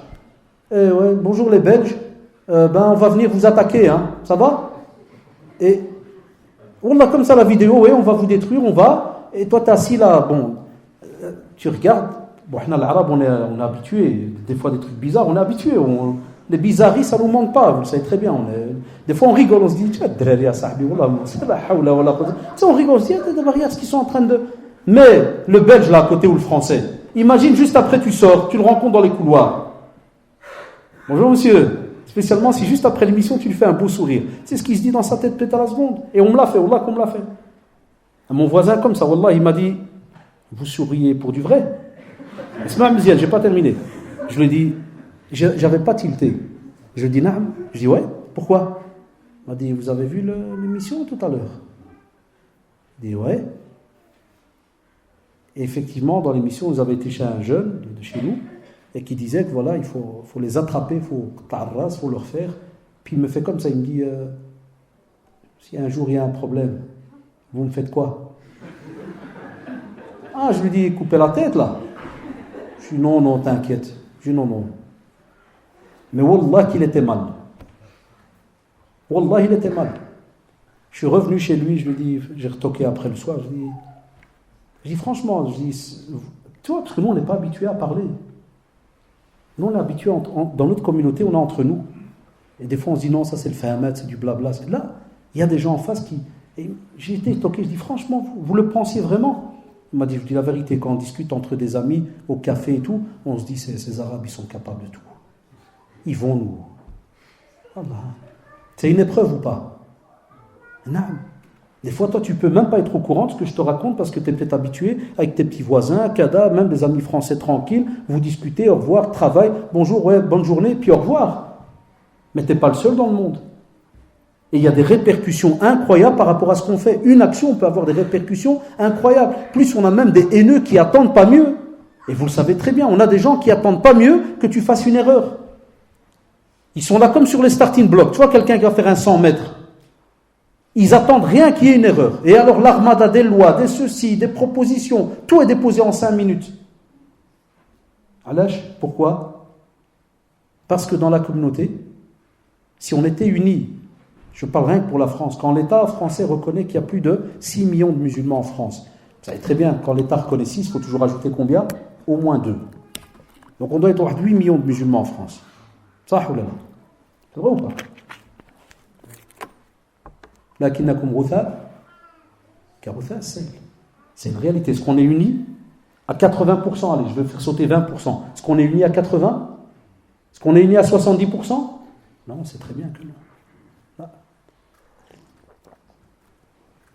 Ouais, bonjour les Belges, on va venir vous attaquer, hein. Ça va? Et on a comme ça la vidéo, ouais, on va vous détruire, on va, et toi t'es assis là, tu regardes, l'arabe on est habitué, des fois des trucs bizarres, on est habitué, les bizarreries ça nous manque pas, vous le savez très bien, des fois on rigole, on se dit, tu vois, on rigole, on se dit, regarde ce qu'ils sont en train de... Mais le Belge là à côté ou le Français, imagine juste après tu sors, tu le rencontres dans les couloirs. Bonjour monsieur. Spécialement si juste après l'émission tu lui fais un beau sourire. C'est ce qui se dit dans sa tête peut-être à la seconde. Et on me l'a fait, wallah qu'on me l'a fait. À mon voisin comme ça, wallah, il m'a dit vous souriez pour du vrai? C'est même Mziel, j'ai pas terminé. Je lui ai dit, j'avais pas tilté. Je lui ai dit naam. Je dis ouais, pourquoi? Il m'a dit vous avez vu l'émission tout à l'heure? Je dis ouais. Et effectivement dans l'émission vous avez été chez un jeune de chez nous et qui disait que voilà, il faut les attraper, il faut leur faire. Puis il me fait comme ça, il me dit si un jour il y a un problème, vous me faites quoi? Ah, je lui dis coupez la tête là. Je dis non, t'inquiète. Je dis non. Mais wallah qu'il était mal. Wallah, il était mal. Je suis revenu chez lui, je lui dis, j'ai retoqué après le soir, je dis franchement, tu vois, parce que nous on n'est pas habitués à parler. Nous on est habitués, dans notre communauté, on est entre nous. Et des fois on se dit non, ça c'est le fahamat, c'est du blabla. Là, il y a des gens en face qui... Et j'ai été toqué, je dis franchement, vous le pensiez vraiment? Il m'a dit, je dis la vérité, quand on discute entre des amis, au café et tout, on se dit, ces Arabes, ils sont capables de tout. Ils vont nous... Allah. C'est une épreuve ou pas? Non. Des fois, toi, tu peux même pas être au courant de ce que je te raconte parce que tu es peut-être habitué avec tes petits voisins, Kada, même des amis français tranquilles, vous discutez, au revoir, travail, bonjour, ouais, bonne journée, puis au revoir. Mais tu n'es pas le seul dans le monde. Et il y a des répercussions incroyables par rapport à ce qu'on fait. Une action peut avoir des répercussions incroyables. Plus on a même des haineux qui attendent pas mieux. Et vous le savez très bien, on a des gens qui attendent pas mieux que tu fasses une erreur. Ils sont là comme sur les starting blocks. Tu vois quelqu'un qui va faire un 100 mètres. Ils attendent rien qu'il y ait une erreur. Et alors l'armada des lois, des ceci, des propositions, tout est déposé en 5 minutes. Alash, pourquoi? Parce que dans la communauté, si on était unis, je parle rien que pour la France, quand l'État français reconnaît qu'il y a plus de 6 millions de musulmans en France, vous savez très bien, quand l'État reconnaît 6, il faut toujours ajouter combien? Au moins 2. Donc on doit être à 8 millions de musulmans en France. Ça ou là? C'est vrai ou pas? Lakinnakum Routha, car Routha, c'est une réalité. Est-ce qu'on est unis à 80%? Allez, je vais faire sauter 20%. Est-ce qu'on est unis à 80%? Est-ce qu'on est unis à 70%? Non, c'est très bien que non. Là.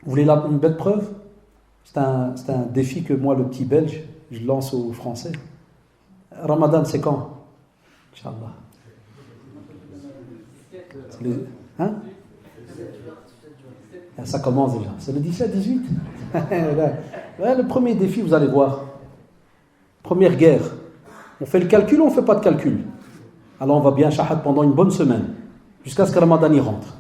Vous voulez une belle preuve? C'est un défi que moi, le petit belge, je lance aux Français. Ramadan, c'est quand? Inch'Allah. Hein? Ça commence déjà. C'est le 17-18. Le premier défi, vous allez voir. Première guerre. On fait le calcul ou on ne fait pas de calcul? Alors on va bien shahat pendant une bonne semaine. Jusqu'à ce que Ramadan y rentre.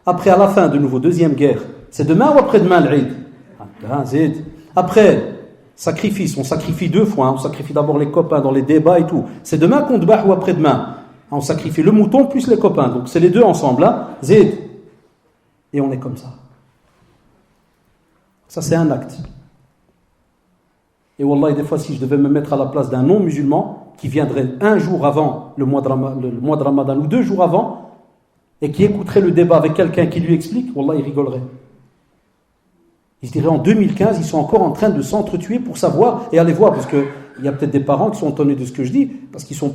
Après, à la fin, de nouveau, deuxième guerre. C'est demain ou après-demain l'Eid? Après, sacrifice. On sacrifie 2 fois. On sacrifie d'abord les copains dans les débats et tout. C'est demain qu'on débat ou après-demain? On sacrifie le mouton plus les copains. Donc c'est les deux ensemble. Zid. Et on est comme ça. Ça, c'est un acte. Et Wallah, des fois, si je devais me mettre à la place d'un non-musulman qui viendrait un jour avant le mois de Ramadan ou 2 jours avant et qui écouterait le débat avec quelqu'un qui lui explique, Wallah, il rigolerait. Il se dirait en 2015, ils sont encore en train de s'entretuer pour savoir et aller voir, parce qu'il y a peut-être des parents qui sont étonnés de ce que je dis, parce qu'ils c'est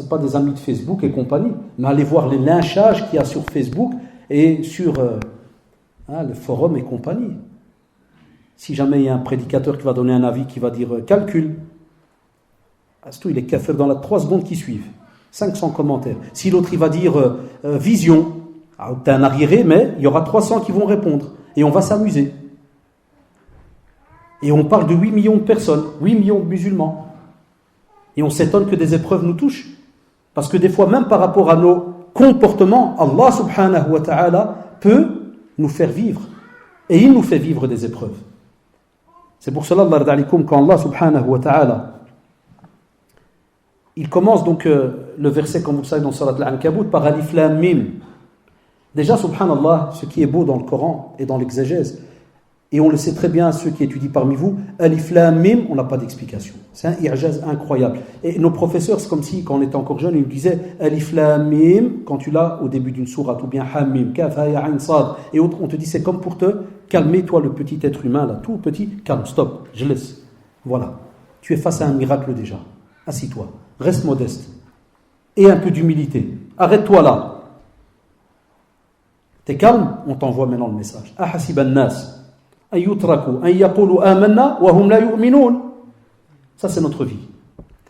pas des amis de Facebook et compagnie, mais allez voir les lynchages qu'il y a sur Facebook et sur le forum et compagnie. Si jamais il y a un prédicateur qui va donner un avis, qui va dire calcul, il est kafir dans les 3 secondes qui suivent. 500 commentaires. Si l'autre il va dire vision, t'es un arriéré, mais il y aura 300 qui vont répondre. Et on va s'amuser. Et on parle de 8 millions de personnes, 8 millions de musulmans. Et on s'étonne que des épreuves nous touchent. Parce que des fois, même par rapport à nos comportements, Allah subhanahu wa ta'ala peut nous faire vivre. Et il nous fait vivre des épreuves. C'est pour cela, quand Allah subhanahu wa ta'ala, il commence donc le verset, comme vous le savez, dans Surat Al-Ankabut, par Alif Lam Mim. Déjà, subhanallah, ce qui est beau dans le Coran et dans l'exégèse, et on le sait très bien, ceux qui étudient parmi vous, Alif Lam Mim, on n'a pas d'explication. C'est un i'jaz incroyable. Et nos professeurs, c'est comme si, quand on était encore jeunes, ils nous disaient Alif Lam Mim, quand tu l'as au début d'une sourate, ou bien Hamim, Kaf, Ha, Ya, Ain, Sad, et autres, on te dit c'est comme pour te calmer, toi, le petit être humain, là, tout petit, calme, stop, je laisse. Voilà. Tu es face à un miracle déjà. Assis-toi. Reste modeste. Et un peu d'humilité. Arrête-toi là. T'es calme? On t'envoie maintenant le message. Ahasiba an-nas an yutraku an yaqulu amanna wa hum la yu'minun. Ça, c'est notre vie.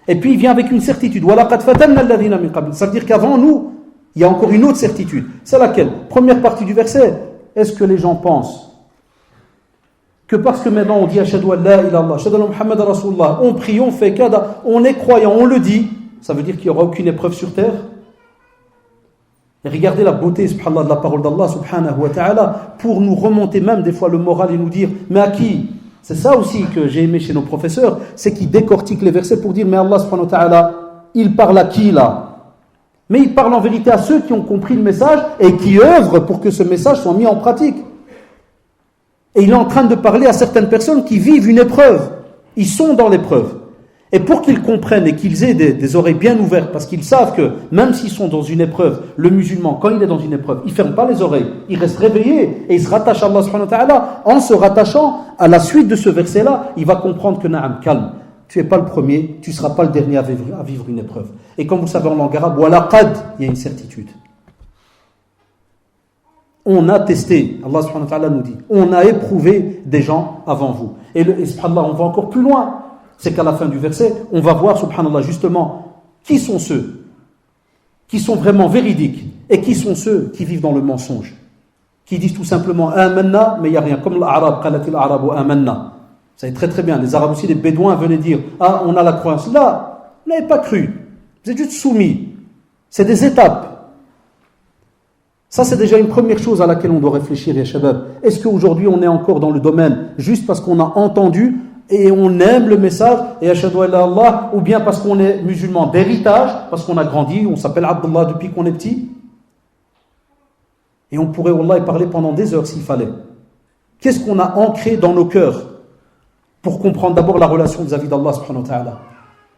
Et puis, il vient avec une certitude. Wa laqad fatanna alladhina min qabl. Ça veut dire qu'avant nous, il y a encore une autre certitude. C'est laquelle? Première partie du verset. Est-ce que les gens pensent que parce que maintenant on dit ashhadu an la ilaha illallah, ashhadu anna Muhammadan rasulullah, on prie, on fait kada, on est croyant, on le dit, ça veut dire qu'il n'y aura aucune épreuve sur terre? Et regardez la beauté, subhanallah, de la parole d'Allah, subhanahu wa ta'ala, pour nous remonter même des fois le moral et nous dire, mais à qui? C'est ça aussi que j'ai aimé chez nos professeurs, c'est qu'ils décortiquent les versets pour dire, mais Allah, subhanahu wa ta'ala, il parle à qui là? Mais il parle en vérité à ceux qui ont compris le message et qui œuvrent pour que ce message soit mis en pratique. Et il est en train de parler à certaines personnes qui vivent une épreuve. Ils sont dans l'épreuve. Et pour qu'ils comprennent et qu'ils aient des oreilles bien ouvertes, parce qu'ils savent que même s'ils sont dans une épreuve, le musulman, quand il est dans une épreuve, il ne ferme pas les oreilles, il reste réveillé et il se rattache à Allah subhanahu wa ta'ala. En se rattachant à la suite de ce verset-là, il va comprendre que na'am, calme, tu n'es pas le premier, tu ne seras pas le dernier à vivre une épreuve. Et comme vous savez en langue arabe, wala qad, il y a une certitude. On a testé, Allah subhanahu wa ta'ala nous dit, on a éprouvé des gens avant vous. Et subhanallah, on va encore plus loin. C'est qu'à la fin du verset, on va voir, subhanallah, justement, qui sont ceux qui sont vraiment véridiques et qui sont ceux qui vivent dans le mensonge, qui disent tout simplement amanna, mais il n'y a rien, comme l'arabe, qalatil arabu amanna. Vous savez très très bien, les arabes aussi, les bédouins venaient dire ah, on a la croyance. Là, vous n'avez pas cru, vous êtes juste soumis. C'est des étapes. Ça, c'est déjà une première chose à laquelle on doit réfléchir, ya shabab. Est-ce qu'aujourd'hui, on est encore dans le domaine juste parce qu'on a entendu et on aime le message, et ashhadu an la Allah, ou bien parce qu'on est musulman d'héritage, parce qu'on a grandi, on s'appelle Abdullah depuis qu'on est petit. Et on pourrait, wallah, y parler pendant des heures s'il fallait. Qu'est-ce qu'on a ancré dans nos cœurs pour comprendre d'abord la relation vis-à-vis d'Allah subhanahu wa ta'ala?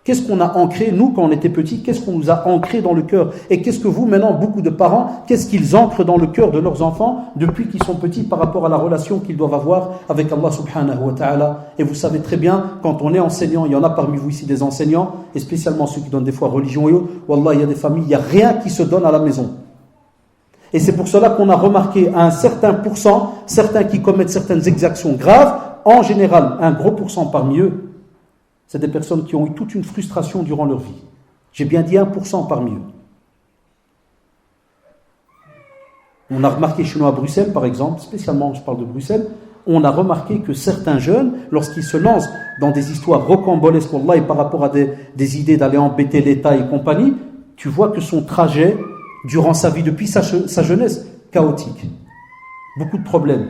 Qu'est-ce qu'on a ancré, nous, quand on était petits? Qu'est-ce qu'on nous a ancré dans le cœur? Et qu'est-ce que vous, maintenant, beaucoup de parents, qu'est-ce qu'ils ancrent dans le cœur de leurs enfants depuis qu'ils sont petits par rapport à la relation qu'ils doivent avoir avec Allah subhanahu wa ta'ala? Et vous savez très bien, quand on est enseignant, il y en a parmi vous ici des enseignants, et spécialement ceux qui donnent des fois religion et autres, wallah, il y a des familles, il n'y a rien qui se donne à la maison. Et c'est pour cela qu'on a remarqué à un certain pourcent, certains qui commettent certaines exactions graves, en général, un gros pourcent parmi eux, c'est des personnes qui ont eu toute une frustration durant leur vie. J'ai bien dit 1% parmi eux. On a remarqué chez nous à Bruxelles, par exemple, spécialement je parle de Bruxelles, on a remarqué que certains jeunes, lorsqu'ils se lancent dans des histoires rocambolesques, wallah, et par rapport à des idées d'aller embêter l'État et compagnie, tu vois que son trajet, durant sa vie, depuis sa jeunesse, chaotique. Beaucoup de problèmes.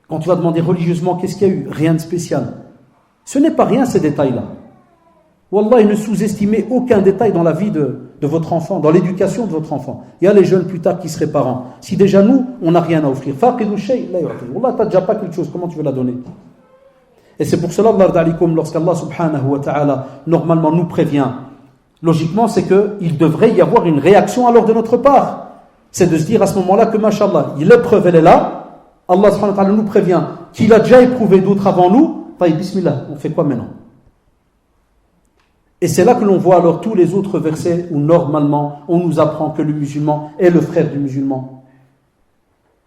Quand tu vas demander religieusement qu'est-ce qu'il y a eu, rien de spécial. Ce n'est pas rien ces détails-là. Wallah, ne sous-estimez aucun détail dans la vie de votre enfant, dans l'éducation de votre enfant. Il y a les jeunes plus tard qui seraient parents. Si déjà nous, on n'a rien à offrir, wallah, tu n'as déjà pas quelque chose, comment tu veux la donner? Et c'est pour cela, lorsqu'Allah subhanahu wa ta'ala normalement nous prévient, logiquement c'est qu'il devrait y avoir une réaction alors de notre part. C'est de se dire à ce moment-là que, mashallah, l'épreuve elle est là, Allah subhanahu wa ta'ala nous prévient qu'il a déjà éprouvé d'autres avant nous, bismillah, on fait quoi maintenant? Et c'est là que l'on voit alors tous les autres versets où normalement on nous apprend que le musulman est le frère du musulman.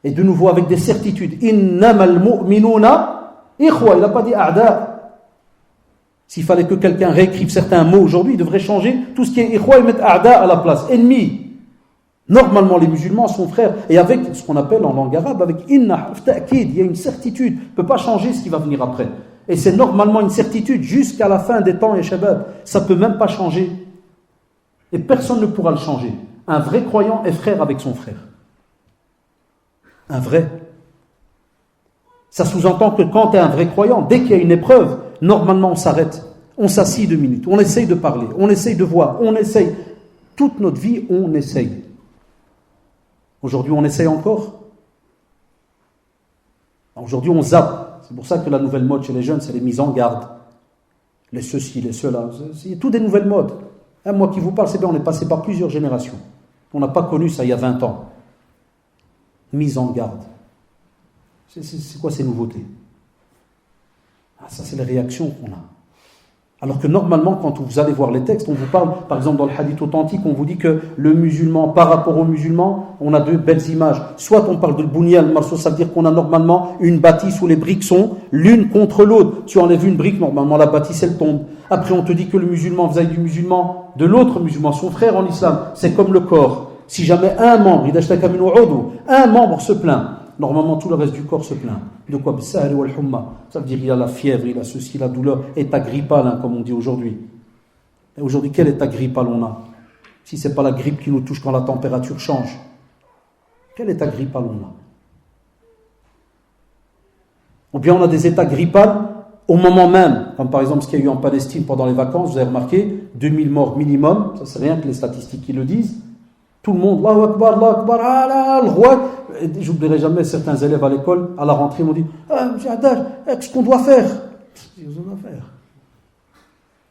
Et de nouveau avec des certitudes. Innamal mu'minuna ikhwa, il n'a pas dit a'da. S'il fallait que quelqu'un réécrive certains mots aujourd'hui, il devrait changer tout ce qui est ikhwa et mettre a'da à la place, ennemi. Normalement les musulmans sont frères. Et avec ce qu'on appelle en langue arabe, avec inna, ta'kid, il y a une certitude. On ne peut pas changer ce qui va venir après. Et c'est normalement une certitude jusqu'à la fin des temps et shabab. Ça ne peut même pas changer. Et personne ne pourra le changer. Un vrai croyant est frère avec son frère. Un vrai. Ça sous-entend que quand tu es un vrai croyant, dès qu'il y a une épreuve, normalement on s'arrête. On s'assit 2 minutes. On essaye de parler. On essaye de voir. On essaye. Toute notre vie, on essaye. Aujourd'hui, on essaye encore. Aujourd'hui, on zappe. C'est pour ça que la nouvelle mode chez les jeunes, c'est les mises en garde. Les ceci, les cela. C'est tout des nouvelles modes. Moi qui vous parle, c'est bien, on est passé par plusieurs générations. On n'a pas connu ça il y a 20 ans. Mise en garde. C'est quoi ces nouveautés? Ça, c'est les réactions qu'on a. Alors que normalement, quand vous allez voir les textes, on vous parle, par exemple dans le hadith authentique, on vous dit que le musulman, par rapport au musulman, on a 2 belles images. Soit on parle de bunya al-marsous, ça veut dire qu'on a normalement une bâtisse où les briques sont l'une contre l'autre. Tu enlèves une brique, normalement la bâtisse elle tombe. Après on te dit que le musulman, vous avez du musulman, de l'autre musulman, son frère en islam, c'est comme le corps. Si jamais un membre, un membre se plaint, normalement tout le reste du corps se plaint. De quoi? Ça veut dire il a la fièvre, il a ceci, la douleur, état grippal, hein, comme on dit aujourd'hui. Et aujourd'hui, quel état grippal on a? Si ce n'est pas la grippe qui nous touche quand la température change. Quel état grippal on a? Ou bien on a des états grippal au moment même, comme par exemple ce qu'il y a eu en Palestine pendant les vacances, vous avez remarqué, 2000 morts minimum, ça c'est rien que les statistiques qui le disent. Tout le monde, Allahu Akbar, ah là, le roi. J'oublierai jamais certains élèves à l'école, à la rentrée, m'ont dit, monsieur Haddad, qu'est-ce qu'on doit faire? Je dis, on doit faire.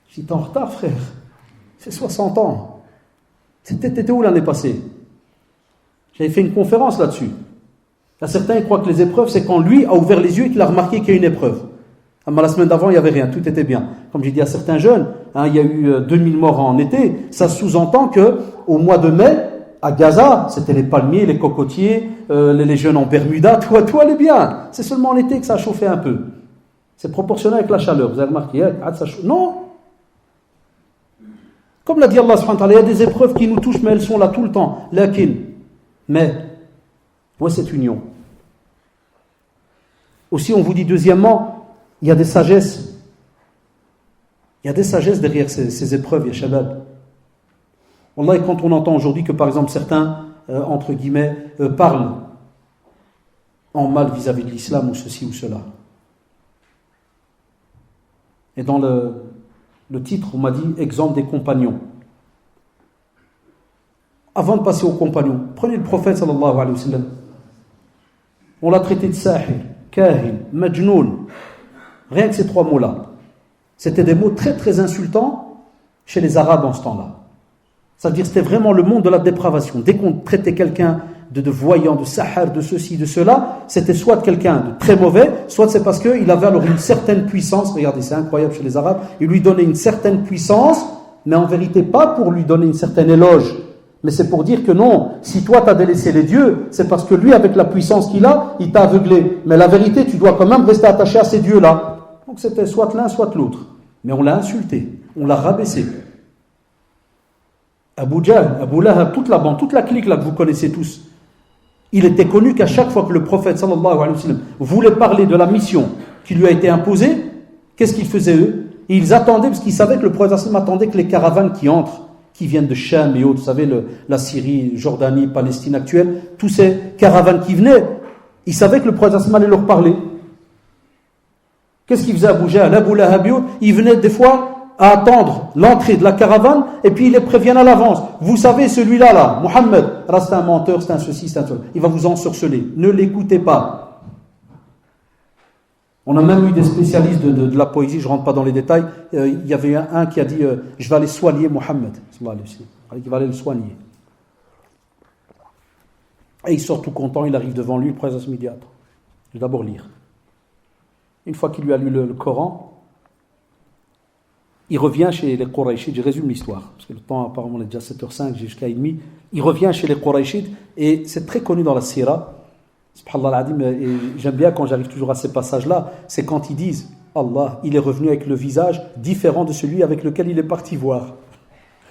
J'étais en retard, frère. C'est 60 ans. T'étais où l'année passée? J'avais fait une conférence là-dessus. Il y a certains qui croient que les épreuves, c'est quand lui a ouvert les yeux et qu'il a remarqué qu'il y a une épreuve. La semaine d'avant, il n'y avait rien, tout était bien. Comme j'ai dit à certains jeunes, il y a eu 2000 morts en été, ça sous-entend qu'au mois de mai, à Gaza, c'était les palmiers, les cocotiers, les jeunes en Bermuda, tout allait bien. C'est seulement en été que ça a chauffé un peu. C'est proportionnel avec la chaleur, vous avez remarqué, ça chauffe. Non. Comme l'a dit Allah subhanahu wa ta'ala, il y a des épreuves qui nous touchent, mais elles sont là tout le temps. Lakin. Mais, où est cette union? Aussi, on vous dit deuxièmement, il y a des sagesses. Il y a des sagesses derrière ces épreuves, ya shabab. Wallah, quand on entend aujourd'hui que, par exemple, certains, entre guillemets, parlent en mal vis-à-vis de l'islam ou ceci ou cela. Et dans le titre, on m'a dit exemple des compagnons. Avant de passer aux compagnons, prenez le prophète sallallahu alayhi wa sallam. On l'a traité de sahir, kahin, majnoun. Rien que ces trois mots-là. C'était des mots très très insultants chez les Arabes en ce temps-là. C'est-à-dire c'était vraiment le monde de la dépravation. Dès qu'on traitait quelqu'un de voyant, de sahar, de ceci, de cela, c'était soit quelqu'un de très mauvais, soit c'est parce qu'il avait alors une certaine puissance. Regardez, c'est incroyable chez les Arabes. Il lui donnait une certaine puissance, mais en vérité pas pour lui donner une certaine éloge. Mais c'est pour dire que non, si toi t'as délaissé les dieux, c'est parce que lui, avec la puissance qu'il a, il t'a aveuglé. Mais la vérité, tu dois quand même rester attaché à ces dieux-là. Donc c'était soit l'un, soit l'autre. Mais on l'a insulté, on l'a rabaissé. Abu Jahl, Abu Lahab, toute la bande, toute la clique là que vous connaissez tous, il était connu qu'à chaque fois que le prophète sallallahu alayhi wa sallam voulait parler de la mission qui lui a été imposée, qu'est-ce qu'ils faisaient eux? Ils attendaient, parce qu'ils savaient que le prophète sallallahu alayhi wa sallam attendait que les caravanes qui entrent, qui viennent de Cham et autres, vous savez, la Syrie, Jordanie, Palestine actuelle, tous ces caravanes qui venaient, ils savaient que le prophète sallallahu alayhi wa sallam allait leur parler. Qu'est-ce qu'il faisait Abu Jahl, Abu Lahab? Il venait des fois à attendre l'entrée de la caravane et puis il les prévient à l'avance. Vous savez, celui-là, là, Mohammed, c'est un menteur, c'est un ceci, c'est un cela. Il va vous ensorceler. Ne l'écoutez pas. On a même eu des spécialistes de la poésie, je ne rentre pas dans les détails. Il y avait un qui a dit je vais aller soigner Mohammed. Il va aller le soigner. Et il sort tout content, il arrive devant lui, le prophète immédiate. Je vais d'abord lire. Une fois qu'il lui a lu le Coran, il revient chez les Qurayshites, je résume l'histoire, parce que le temps apparemment est déjà 7h05, j'ai jusqu'à 1h30. Il revient chez les Qurayshites, et c'est très connu dans la Sira, subhanallah al-adim, et j'aime bien quand j'arrive toujours à ces passages-là, c'est quand ils disent, Allah, il est revenu avec le visage différent de celui avec lequel il est parti voir.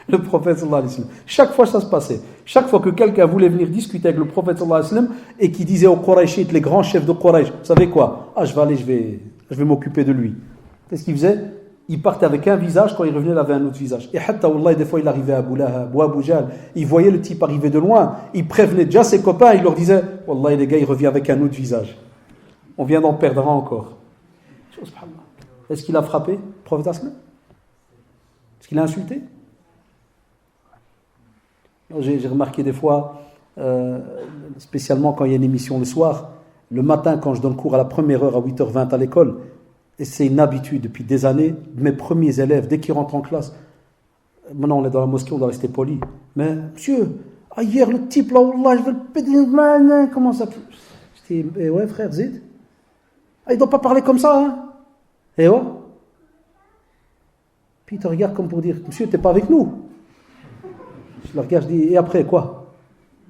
Le prophète sallallahu alayhi wa sallam. Chaque fois ça se passait. Chaque fois que quelqu'un voulait venir discuter avec le prophète sallallahu alayhi wa sallam et qui disait aux Qurayshites, les grands chefs de Quraysh, vous savez quoi? Je vais aller, je vais m'occuper de lui. Qu'est-ce qu'il faisait? Il partait avec un visage, quand il revenait, il avait un autre visage. Et hatta wallah, des fois il arrivait à Abu Lahab ou Abu Jahl, il voyait le type arriver de loin, il prévenait déjà ses copains, il leur disait, wallah les gars, il revient avec un autre visage. On vient d'en perdre un encore. Est-ce qu'il a frappé le prophète sallallahu? Est-ce qu'il a insulté? J'ai remarqué des fois, spécialement quand il y a une émission le soir, le matin quand je donne cours à la première heure à 8h20 à l'école, et c'est une habitude depuis des années, mes premiers élèves, dès qu'ils rentrent en classe, maintenant on est dans la mosquée, on doit rester poli, mais monsieur, hier le type là, Allah, je veux le péter, comment ça? Je dis, ouais frère, Zid, il ne doit pas parler comme ça, hein? Et ouais. Puis il te regarde comme pour dire, monsieur, t'es pas avec nous. Je le regarde, je dis, et après quoi?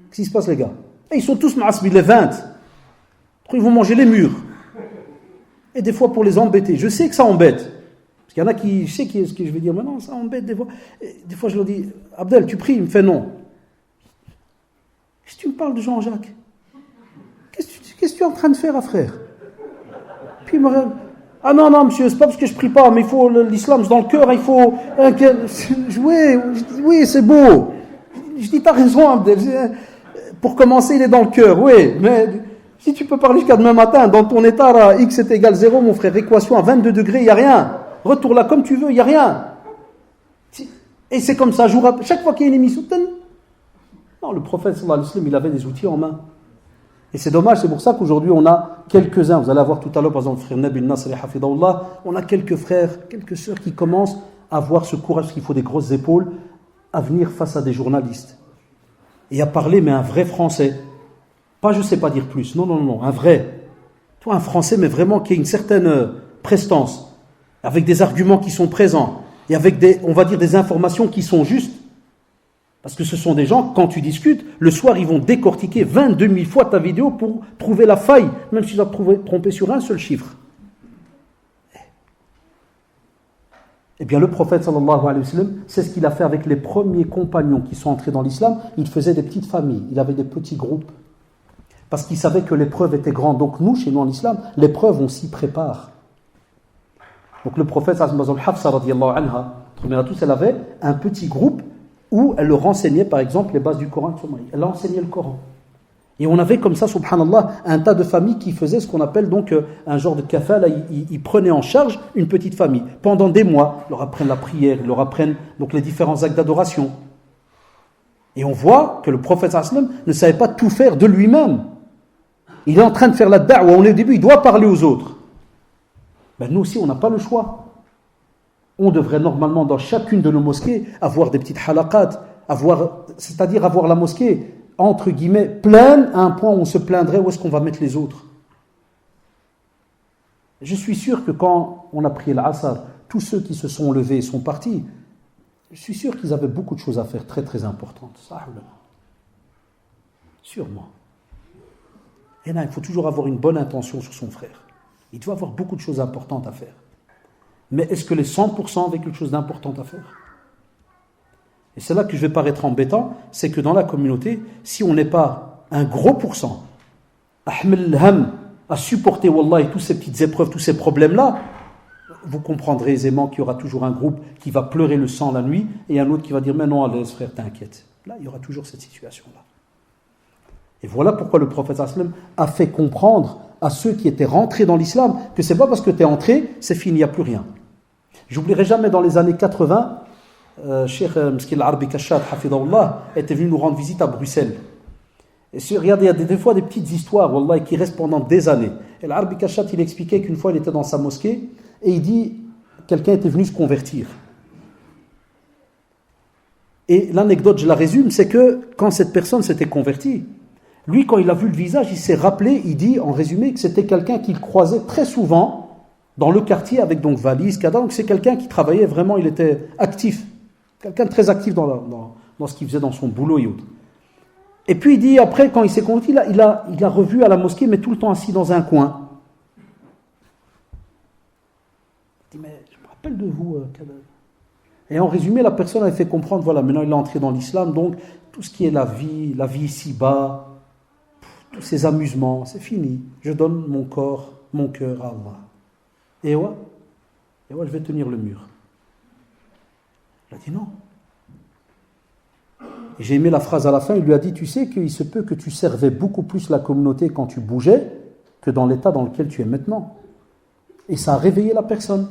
Qu'est-ce qui se passe les gars? Et ils sont tous ma'asbi, les 20. Ils vont manger les murs. Et des fois pour les embêter. Je sais que ça embête. Parce qu'il y en a qui, je sais ce que je vais dire, mais non, ça embête des fois. Et des fois je leur dis, Abdel, tu pries? Il me fait non. Qu'est-ce que tu me parles de Jean-Jacques? Qu'est-ce que tu es en train de faire, frère? Puis il me regarde, ah non, monsieur, c'est pas parce que je prie pas, mais il faut, l'islam c'est dans le cœur, il faut, oui, c'est beau. Je dis, t'as raison, Abdel. Pour commencer, il est dans le cœur, oui, mais si tu peux parler jusqu'à demain matin, dans ton état, là, x est égal 0, mon frère, équation à 22 degrés, il n'y a rien. Retourne là comme tu veux, il n'y a rien. Et c'est comme ça, chaque fois qu'il y a une émission, Non, le prophète sallallahu alayhi wa sallam, il avait des outils en main. Et c'est dommage, c'est pour ça qu'aujourd'hui on a quelques-uns, vous allez voir tout à l'heure par exemple le frère Nabil Nasri Hafidahullah, on a quelques frères, quelques sœurs qui commencent à avoir ce courage, parce qu'il faut des grosses épaules, à venir face à des journalistes. Et à parler, mais un vrai français. Pas je sais pas dire plus, non, un vrai. Toi, un français, mais vraiment qui a une certaine prestance, avec des arguments qui sont présents, et avec on va dire des informations qui sont justes. Parce que ce sont des gens, quand tu discutes, le soir, ils vont décortiquer 22 000 fois ta vidéo pour trouver la faille, même si tu as trompé sur un seul chiffre. Eh bien, le prophète, sallallahu alayhi wa sallam, c'est ce qu'il a fait avec les premiers compagnons qui sont entrés dans l'islam. Il faisait des petites familles, il avait des petits groupes. Parce qu'il savait que l'épreuve était grande. Donc nous, chez nous en islam, l'épreuve, on s'y prépare. Donc le prophète, sallallahu alayhi wa sallam, elle avait un petit groupe où elle leur enseignait par exemple les bases du Coran. Elle enseignait le Coran. Et on avait comme ça, subhanallah, un tas de familles qui faisaient ce qu'on appelle donc un genre de kafala. Ils prenaient en charge une petite famille. Pendant des mois, ils leur apprennent la prière, ils leur apprennent donc les différents actes d'adoration. Et on voit que le prophète sallallahu alayhi wa sallam ne savait pas tout faire de lui-même. Il est en train de faire la da'wa, on est au début, il doit parler aux autres. Ben nous aussi, on n'a pas le choix. On devrait normalement, dans chacune de nos mosquées, avoir des petites halaqat, c'est-à-dire avoir la mosquée, entre guillemets, pleine à un point où on se plaindrait où est-ce qu'on va mettre les autres. Je suis sûr que quand on a prié l'Asr, tous ceux qui se sont levés et sont partis, je suis sûr qu'ils avaient beaucoup de choses à faire très très importantes. Sûrement. Et là, il faut toujours avoir une bonne intention sur son frère. Il doit avoir beaucoup de choses importantes à faire. Mais est-ce que les 100% avaient quelque chose d'important à faire? Et c'est là que je vais paraître embêtant, c'est que dans la communauté, si on n'est pas un gros pourcent, à supporter, wallah, toutes ces petites épreuves, tous ces problèmes-là, vous comprendrez aisément qu'il y aura toujours un groupe qui va pleurer le sang la nuit et un autre qui va dire « Mais non, allez, frère, t'inquiète ». Là, il y aura toujours cette situation-là. Et voilà pourquoi le prophète sallallahu alayhi wa sallam a fait comprendre à ceux qui étaient rentrés dans l'islam que c'est pas parce que tu es entré, c'est fini, il n'y a plus rien. J'oublierai jamais dans les années 80, Cheikh Mskil Arbi Kashat, Hafidahullah, était venu nous rendre visite à Bruxelles. Et regardez, il y a des fois des petites histoires, wallah, qui restent pendant des années. Et l'Arbi Kashat, il expliquait qu'une fois il était dans sa mosquée et il dit, quelqu'un était venu se convertir. Et l'anecdote, je la résume, c'est que quand cette personne s'était convertie, lui, quand il a vu le visage, il s'est rappelé, il dit en résumé que c'était quelqu'un qu'il croisait très souvent dans le quartier avec donc valise, cadavre. Donc c'est quelqu'un qui travaillait vraiment, il était actif. Quelqu'un de très actif dans ce qu'il faisait dans son boulot et autres. Et puis il dit, après, quand il s'est converti, il a revu à la mosquée, mais tout le temps assis dans un coin. Il dit, mais je me rappelle de vous. Et en résumé, la personne avait fait comprendre, voilà, maintenant il est entré dans l'islam, donc tout ce qui est la vie ici-bas, tous ces amusements, c'est fini. Je donne mon corps, mon cœur à Allah. Et ouais, je vais tenir le mur. Il a dit non. Et j'ai aimé la phrase à la fin, il lui a dit, tu sais qu'il se peut que tu servais beaucoup plus la communauté quand tu bougeais que dans l'état dans lequel tu es maintenant. Et ça a réveillé la personne.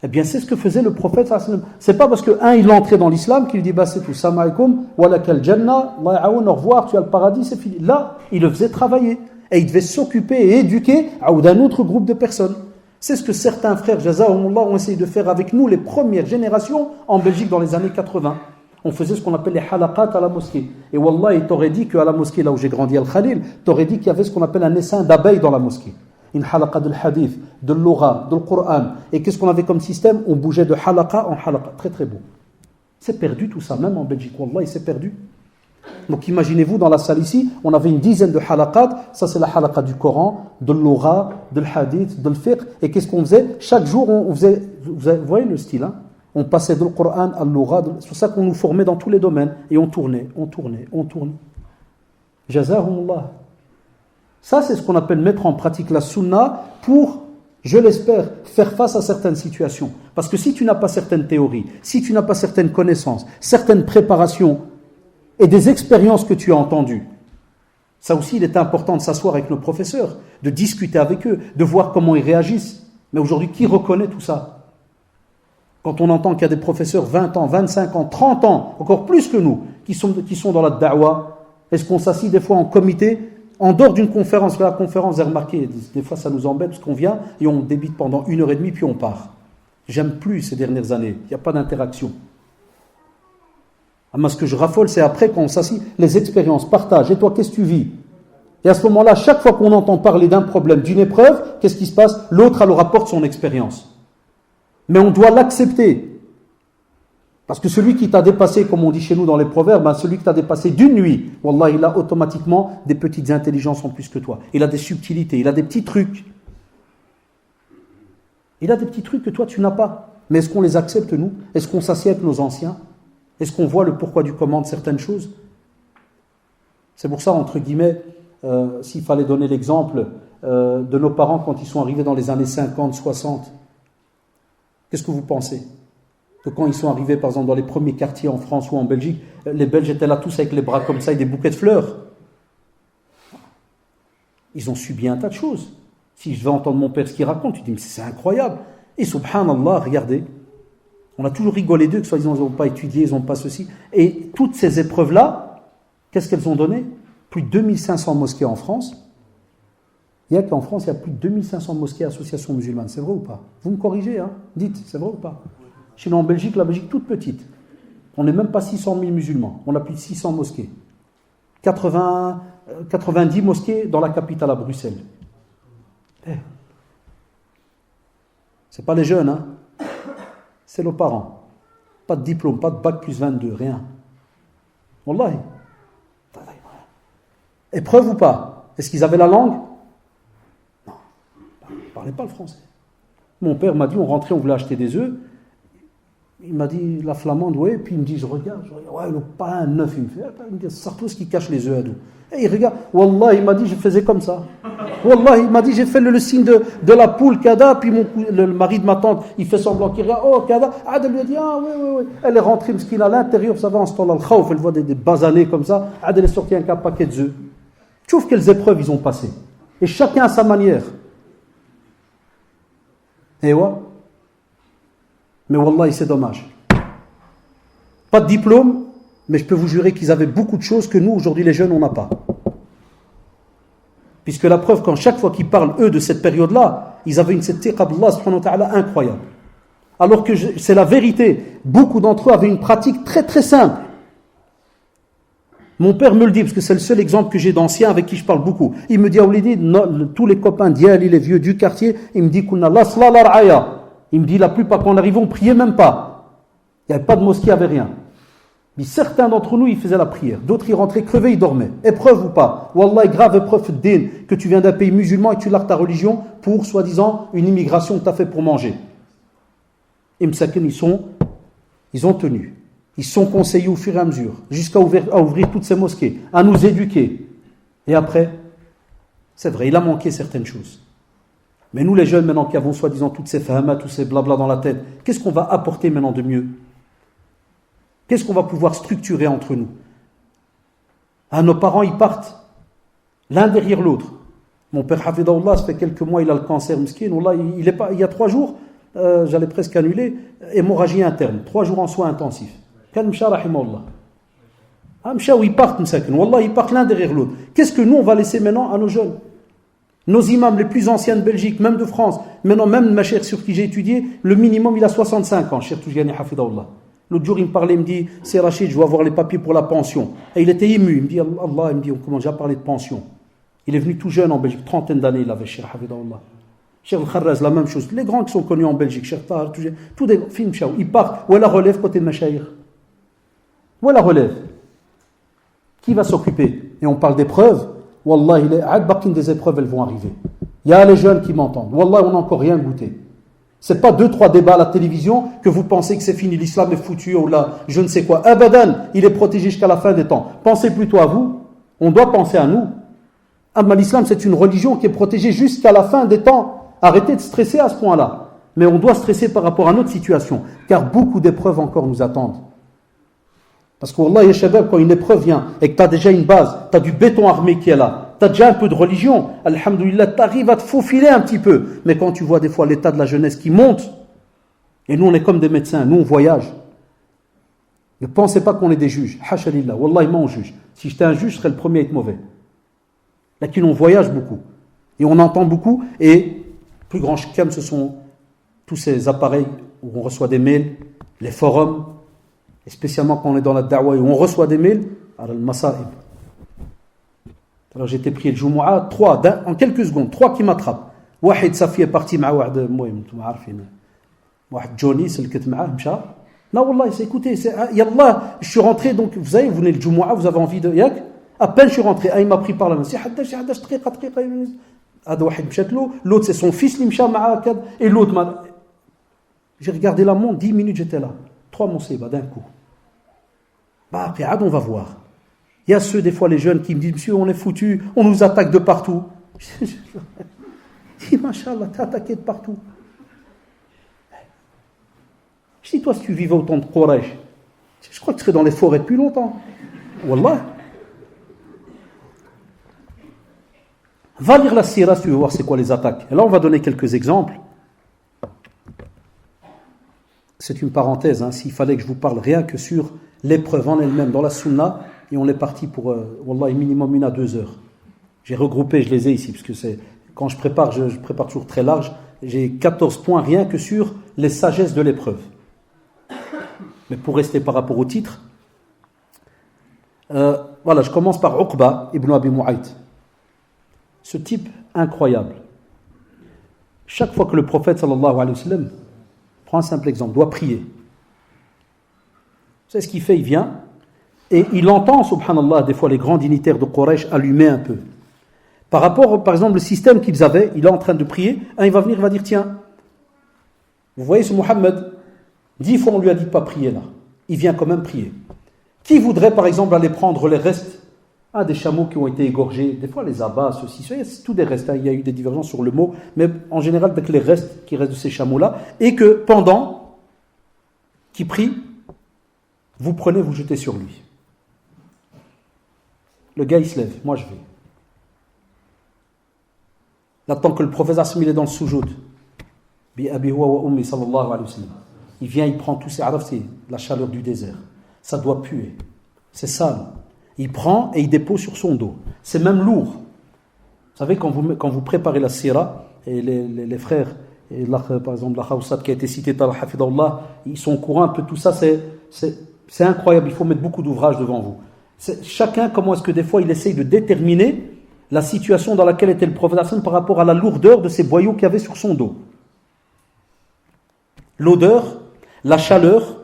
Eh bien, c'est ce que faisait le prophète. C'est pas parce que, il est entré dans l'islam qu'il dit, bah c'est tout, salam alaikum, walakal jannah, au revoir, tu as le paradis, c'est fini. Là, il le faisait travailler. Et il devait s'occuper et éduquer d'un autre groupe de personnes. C'est ce que certains frères, jazahumullah, ont essayé de faire avec nous, les premières générations, en Belgique dans les années 80. On faisait ce qu'on appelle les halaqat à la mosquée. Et wallah, il t'aurait dit qu'à la mosquée, là où j'ai grandi, Al-Khalil, t'aurait dit qu'il y avait ce qu'on appelle un essaim d'abeilles dans la mosquée. Une halaqa de hadith, de l'aura, de Coran. Et qu'est-ce qu'on avait comme système? On bougeait de halaqa en halaqa. Très très beau. C'est perdu tout ça, même en Belgique. Wallah, c'est perdu. Donc imaginez-vous, dans la salle ici, on avait une dizaine de halaqat. Ça, c'est la halaqa du Coran, de l'aura, de hadith, de fiqh. Et qu'est-ce qu'on faisait? Chaque jour, on faisait... Vous voyez le style, hein? On passait de Coran à l'aura. C'est pour ça qu'on nous formait dans tous les domaines. Et on tournait. Jazahumullah. Ça, c'est ce qu'on appelle mettre en pratique la sunna pour, je l'espère, faire face à certaines situations. Parce que si tu n'as pas certaines théories, si tu n'as pas certaines connaissances, certaines préparations et des expériences que tu as entendues, ça aussi, il est important de s'asseoir avec nos professeurs, de discuter avec eux, de voir comment ils réagissent. Mais aujourd'hui, qui reconnaît tout ça? Quand on entend qu'il y a des professeurs 20 ans, 25 ans, 30 ans, encore plus que nous, qui sont dans la da'wa, est-ce qu'on s'assit des fois en comité, en dehors d'une conférence? La conférence, vous avez remarqué, des fois ça nous embête parce qu'on vient et on débite pendant 1h30 puis on part. J'aime plus ces dernières années, il n'y a pas d'interaction. Mais ce que je raffole, c'est après quand on s'assit, les expériences, partage, et toi qu'est-ce que tu vis? Et à ce moment-là, chaque fois qu'on entend parler d'un problème, d'une épreuve, qu'est-ce qui se passe? L'autre alors rapporte son expérience. Mais on doit l'accepter. Parce que celui qui t'a dépassé, comme on dit chez nous dans les proverbes, celui qui t'a dépassé d'une nuit, wallah, il a automatiquement des petites intelligences en plus que toi. Il a des subtilités, il a des petits trucs. Il a des petits trucs que toi tu n'as pas. Mais est-ce qu'on les accepte nous? Est-ce qu'on s'assied avec nos anciens? Est-ce qu'on voit le pourquoi du comment de certaines choses? C'est pour ça, entre guillemets, s'il fallait donner l'exemple de nos parents quand ils sont arrivés dans les années 50, 60, qu'est-ce que vous pensez? Que quand ils sont arrivés, par exemple, dans les premiers quartiers en France ou en Belgique, les Belges étaient là tous avec les bras comme ça et des bouquets de fleurs. Ils ont subi un tas de choses. Si je vais entendre mon père ce qu'il raconte, tu dis, mais c'est incroyable. Et subhanallah, regardez, on a toujours rigolé d'eux, que soi-disant ils n'ont pas étudié, ils n'ont pas ceci. Et toutes ces épreuves-là, qu'est-ce qu'elles ont donné? Plus de 2500 mosquées en France. Il y a qu'en France, il y a plus de 2500 mosquées associations musulmanes. C'est vrai ou pas? Vous me corrigez, hein? Dites, c'est vrai ou pas? Chez nous en Belgique, la Belgique toute petite. On n'est même pas 600 000 musulmans. On a plus de 600 mosquées. 90 mosquées dans la capitale à Bruxelles. C'est pas les jeunes, hein? C'est nos parents. Pas de diplôme, pas de bac plus 22, rien. Wallahi. Épreuve ou pas? Est-ce qu'ils avaient la langue? Non. Ils ne parlaient pas le français. Mon père m'a dit, on rentrait, on voulait acheter des œufs. Il m'a dit, la flamande, ouais, puis il me dit, je regarde, ouais, le pain neuf, il me fait, il me dit, c'est tout ce qui cache les œufs à nous. Et il regarde, Wallah, il m'a dit, je faisais comme ça. Wallah, il m'a dit, j'ai fait le signe de la poule, Kada, puis le mari de ma tante, il fait semblant qu'il regarde, oh, Kada, elle lui a dit, ah, oui. Elle est rentrée, parce qu'il a à l'intérieur, ça va, en ce temps-là, le khawf, elle voit des basanés comme ça, elle est sortie avec un paquet d'œufs. Tu vois quelles épreuves ils ont passées. Et chacun à sa manière. Et ouais. Mais wallah, c'est dommage. Pas de diplôme, mais je peux vous jurer qu'ils avaient beaucoup de choses que nous, aujourd'hui, les jeunes, on n'a pas. Puisque la preuve, quand chaque fois qu'ils parlent, eux, de cette période-là, ils avaient une tiqa d'Allah subhanahu wa ta'ala incroyable. Alors que c'est la vérité. Beaucoup d'entre eux avaient une pratique très très simple. Mon père me le dit, parce que c'est le seul exemple que j'ai d'anciens avec qui je parle beaucoup. Il me dit, Aoulidi, tous les copains d'Yali, les vieux du quartier, il me dit, il me dit, la plupart, quand on arrivait, on ne priait même pas. Il n'y avait pas de mosquée, il n'y avait rien. Mais certains d'entre nous, ils faisaient la prière. D'autres, ils rentraient crevés, ils dormaient. Épreuve ou pas? Wallah, grave épreuve din, que tu viens d'un pays musulman et tu largues ta religion pour, soi-disant, une immigration que tu as fait pour manger. Et Msakin, ils ont tenu. Ils sont conseillés au fur et à mesure, jusqu'à ouvrir toutes ces mosquées, à nous éduquer. Et après, c'est vrai, il a manqué certaines choses. Mais nous, les jeunes, maintenant qui avons soi-disant toutes ces fahamas, tous ces blabla dans la tête, qu'est-ce qu'on va apporter maintenant de mieux? Qu'est-ce qu'on va pouvoir structurer entre nous? Nos parents, ils partent l'un derrière l'autre. Mon père Hafidahullah, ça fait quelques mois, il a le cancer, miskin. Il y a 3 jours, j'allais presque annuler, hémorragie interne, 3 jours en soins intensifs. Ils partent, ils partent l'un derrière l'autre. Qu'est-ce que nous, on va laisser maintenant à nos jeunes? Nos imams les plus anciens de Belgique, même de France, maintenant même ma chère sur qui j'ai étudié, le minimum il a 65 ans, cher Toujani Hafidahullah. L'autre jour il me parlait, il me dit, c'est Rachid, je dois avoir les papiers pour la pension. Et il était ému, il me dit, Allah, il me dit, on commence déjà à parler de pension. Il est venu tout jeune en Belgique, 30aine d'années il avait, cher Hafidahullah. Cher Al-Kharraz, la même chose. Les grands qui sont connus en Belgique, cher Tahar, tous des films, ils partent. Où est la relève côté de Machaïr? Où est la relève? Qui va s'occuper? Et on parle d'épreuves. Wallah, des épreuves, elles vont arriver. Il y a les jeunes qui m'entendent. Wallah, on n'a encore rien goûté. C'est pas 2-3 débats à la télévision que vous pensez que c'est fini, l'islam est foutu, ou là, je ne sais quoi. Abadan, il est protégé jusqu'à la fin des temps. Pensez plutôt à vous. On doit penser à nous. L'islam, c'est une religion qui est protégée jusqu'à la fin des temps. Arrêtez de stresser à ce point-là. Mais on doit stresser par rapport à notre situation. Car beaucoup d'épreuves encore nous attendent. Parce que Wallah, Shabab, quand une épreuve vient et que tu as déjà une base, tu as du béton armé qui est là, tu as déjà un peu de religion, alhamdoulilah, tu arrives à te faufiler un petit peu. Mais quand tu vois des fois l'état de la jeunesse qui monte, Et nous, on est comme des médecins, nous, on voyage. Ne pensez pas qu'on est des juges. Hasha lillah, wallahi, moi, on juge. Si j'étais un juge, je serais le premier à être mauvais. Là, on voyage beaucoup. Et on entend beaucoup. Et le plus grand scam, ce sont tous ces appareils où on reçoit des mails, les forums, et spécialement quand on est dans la da'wa et où on reçoit des mails, al-masa'ib. Alors j'ai été prié le Jumu'ah, en quelques secondes, 3 qui m'attrapent. واحد صافي est parti مع واحد المهم انتم عارفين واحد جوني سلكت معاه مشى. Non, wallah, c'est écoutez, yallah, je suis rentré, donc vous savez, vous venez le Jumu'ah, vous avez envie de yak. À peine je suis rentré, il m'a pris par la main. Si حداش طريقه هذا واحد مشات له, l'autre c'est son fils اللي مشى معاه et l'autre m'a. J'ai regardé la montre, 10 minutes j'étais là. 3 monsibas d'un coup. Bah après, on va voir. Il y a ceux, des fois, les jeunes qui me disent, monsieur, on est foutus, on nous attaque de partout. Je dis, machallah, t'es attaqué de partout. Je dis, toi, si tu vivais au temps de Quraysh, je crois que tu serais dans les forêts depuis longtemps. Wallah. Va lire la Sira si tu veux voir c'est quoi les attaques. Et là, on va donner quelques exemples. C'est une parenthèse, hein, s'il fallait que je vous parle rien que sur l'épreuve en elle-même dans la Sunna, et on est parti pour, wallah, minimum 1 à 2 heures. J'ai regroupé, je les ai ici, parce que c'est, quand je prépare toujours très large, j'ai 14 points rien que sur les sagesses de l'épreuve. Mais pour rester par rapport au titre, voilà, je commence par Uqba ibn Abi Mu'ayt. Ce type incroyable. Chaque fois que le prophète sallallahu alayhi wa sallam, prends un simple exemple, doit prier. Vous savez ce qu'il fait? Il vient et il entend, subhanallah, des fois les grands dignitaires de Quraysh allumer un peu. Par rapport, par exemple, le système qu'ils avaient, il est en train de prier, il va venir, il va dire, tiens, vous voyez ce Mohammed, 10 fois on lui a dit de pas prier là. Il vient quand même prier. Qui voudrait, par exemple, aller prendre les restes des chameaux qui ont été égorgés, des fois les abats, ceci, c'est tout des restes, il y a eu des divergences sur le mot, mais en général avec les restes qui restent de ces chameaux-là, et que pendant qu'il prie, vous prenez, vous jetez sur lui. Le gars il se lève, moi je vais. Là, tant que le prophète il est dans le soujoud, bi abi huwa wa ummi sallallahu alayhi wa sallam, il vient, il prend tous ces arabes, c'est la chaleur du désert, ça doit puer, c'est sale. Il prend et il dépose sur son dos. C'est même lourd. Vous savez, quand vous préparez la sira, et les frères, et par exemple la Khawsat qui a été citée par Hafidallah, ils sont au courant un peu de tout ça, c'est incroyable, il faut mettre beaucoup d'ouvrages devant vous. Chacun, comment est-ce que des fois il essaye de déterminer la situation dans laquelle était le prophète par rapport à la lourdeur de ces boyaux qu'il y avait sur son dos. L'odeur, la chaleur,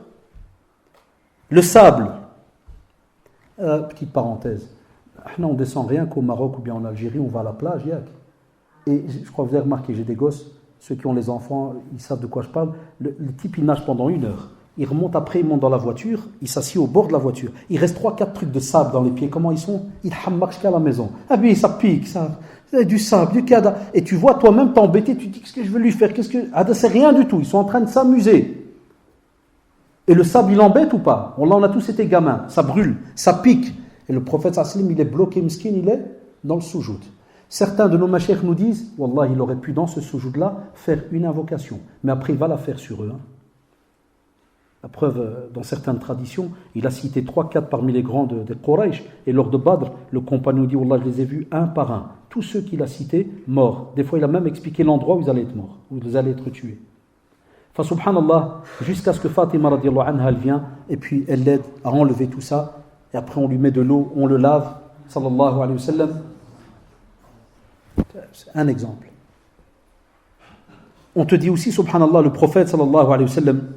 le sable. Petite parenthèse, on descend rien qu'au Maroc ou bien en Algérie, on va à la plage, et je crois que vous avez remarqué, j'ai des gosses, ceux qui ont les enfants, ils savent de quoi je parle, le type il nage pendant 1 heure, il remonte après, il monte dans la voiture, il s'assied au bord de la voiture, il reste 3-4 trucs de sable dans les pieds, comment ils sont? Ils hammarent jusqu'à la maison, ah oui ça pique, ça, c'est du sable, du cada, et tu vois toi-même t'embêter, tu te dis qu'est-ce que je veux lui faire, c'est rien du tout, ils sont en train de s'amuser. Et le sable, il embête ou pas? Là, on a tous été gamins. Ça brûle, ça pique. Et le prophète sallam, il est bloqué, miskin, il est dans le soujoud. Certains de nos mashayikh nous disent, wallah, il aurait pu dans ce soujoud-là faire une invocation. Mais après, il va la faire sur eux. La preuve, dans certaines traditions, il a cité 3-4 parmi les grands de Quraysh. Et lors de Badr, le compagnon dit, wallah, je les ai vus un par un. Tous ceux qu'il a cités, morts. Des fois, il a même expliqué l'endroit où ils allaient être morts, où ils allaient être tués. Enfin, subhanallah, jusqu'à ce que Fatima radiallahu anha elle vient et puis elle l'aide à enlever tout ça et après on lui met de l'eau, on le lave, sallallahu alayhi wa sallam. C'est un exemple. On te dit aussi, subhanallah, le prophète sallallahu alayhi wa sallam,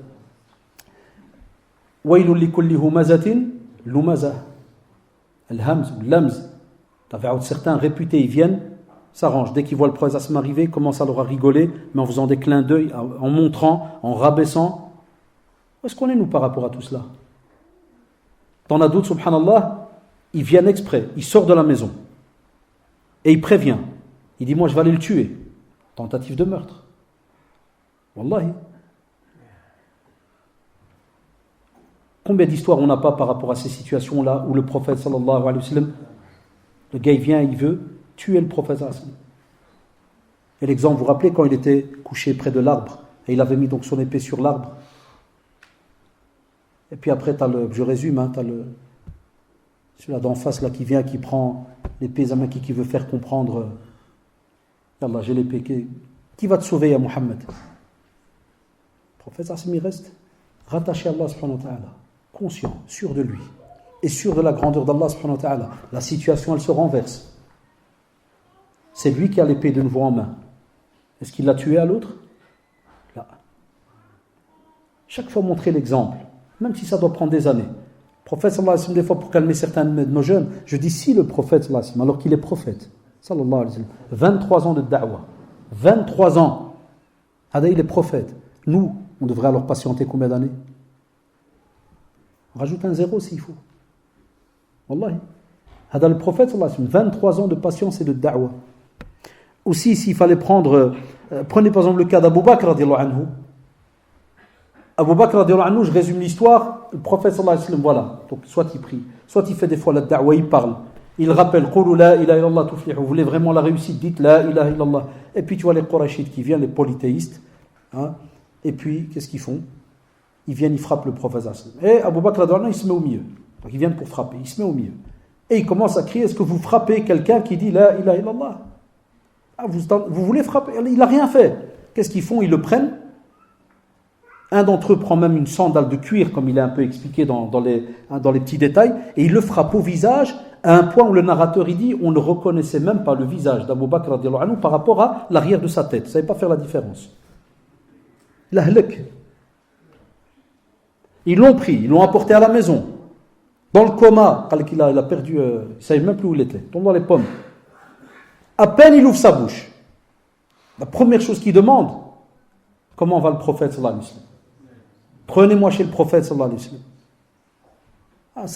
waylun li kulli humazatin lumaza. Al-hamz, l'amz. Certains réputés, ils viennent, s'arrangent. Dès qu'ils voient le prophète arriver, commencent à leur rigoler, mais en faisant des clins d'œil, en montrant, en rabaissant. Où est-ce qu'on est, nous, par rapport à tout cela? T'en as d'autres, subhanallah, ils viennent exprès, ils sortent de la maison. Et il prévient. Il dit, moi, je vais aller le tuer. Tentative de meurtre. Wallahi. Combien d'histoires on n'a pas par rapport à ces situations-là où le prophète, sallallahu alayhi wa sallam, le gars, il vient, il veut tuer le prophète. Et l'exemple, vous vous rappelez quand il était couché près de l'arbre Et il avait mis donc son épée sur l'arbre. Et puis après, je résume, tu as celui-là d'en face là, qui vient, qui prend l'épée, qui veut faire comprendre, Yallah, j'ai l'épée, qui va te sauver, ya Muhammad? Le prophète Hassim, il reste rattaché à Allah subhanahu wa ta'ala, conscient, sûr de lui, et sûr de la grandeur d'Allah subhanahu wa ta'ala. La situation, elle se renverse. C'est lui qui a l'épée de nouveau en main. Est-ce qu'il l'a tué à l'autre? Là. Chaque fois montrer l'exemple, même si ça doit prendre des années. Le prophète sallallahu alayhi wa sallam, des fois pour calmer certains de nos jeunes, je dis si le prophète sallallahu alayhi wa sallam, alors qu'il est prophète, sallallahu alayhi wa sallam, 23 ans de da'wah, 23 ans, il est prophète. Nous, on devrait alors patienter combien d'années? On rajoute un zéro s'il faut. Wallahi. Le prophète sallallahu alayhi wa sallam, 23 ans de patience et de da'wah. Aussi, s'il fallait prendre, prenez par exemple le cas d'Abu Bakr radiallahu anhu. Abu Bakr radiallahu anhu, je résume l'histoire, le prophète sallallahu alayhi wa sallam, voilà, donc soit il prie, soit il fait des fois la da'wah, il parle, il rappelle, Qulu la ilaha illallah tuflihu, vous voulez vraiment la réussite, dites la ilaha illallah. Et puis tu vois les Qurayshites qui viennent, les polythéistes, hein, et puis qu'est-ce qu'ils font? Ils viennent, ils frappent le prophète sallallahu alayhi wa sallam. Et Abu Bakr radiallahu anhu, il se met au milieu. Donc ils viennent pour frapper, il se met au milieu. Et il commence à crier, est-ce que vous frappez quelqu'un qui dit la ilaha illallah? Vous voulez frapper? Il n'a rien fait. Qu'est-ce qu'ils font? Ils le prennent. Un d'entre eux prend même une sandale de cuir, comme il est un peu expliqué dans les petits détails, et il le frappe au visage, à un point où le narrateur il dit on ne reconnaissait même pas le visage d'Abu Bakr radiallahu anhu par rapport à l'arrière de sa tête. Il ne savait pas faire la différence. L'ahlek. Ils l'ont pris, ils l'ont apporté à la maison. Dans le coma, il a perdu, il ne savait même plus où il était. Tombe dans les pommes. À peine il ouvre sa bouche. La première chose qu'il demande, comment va le prophète sallallahu alayhi wa sallam? Prenez-moi chez le prophète sallallahu alayhi wa sallam. Ah,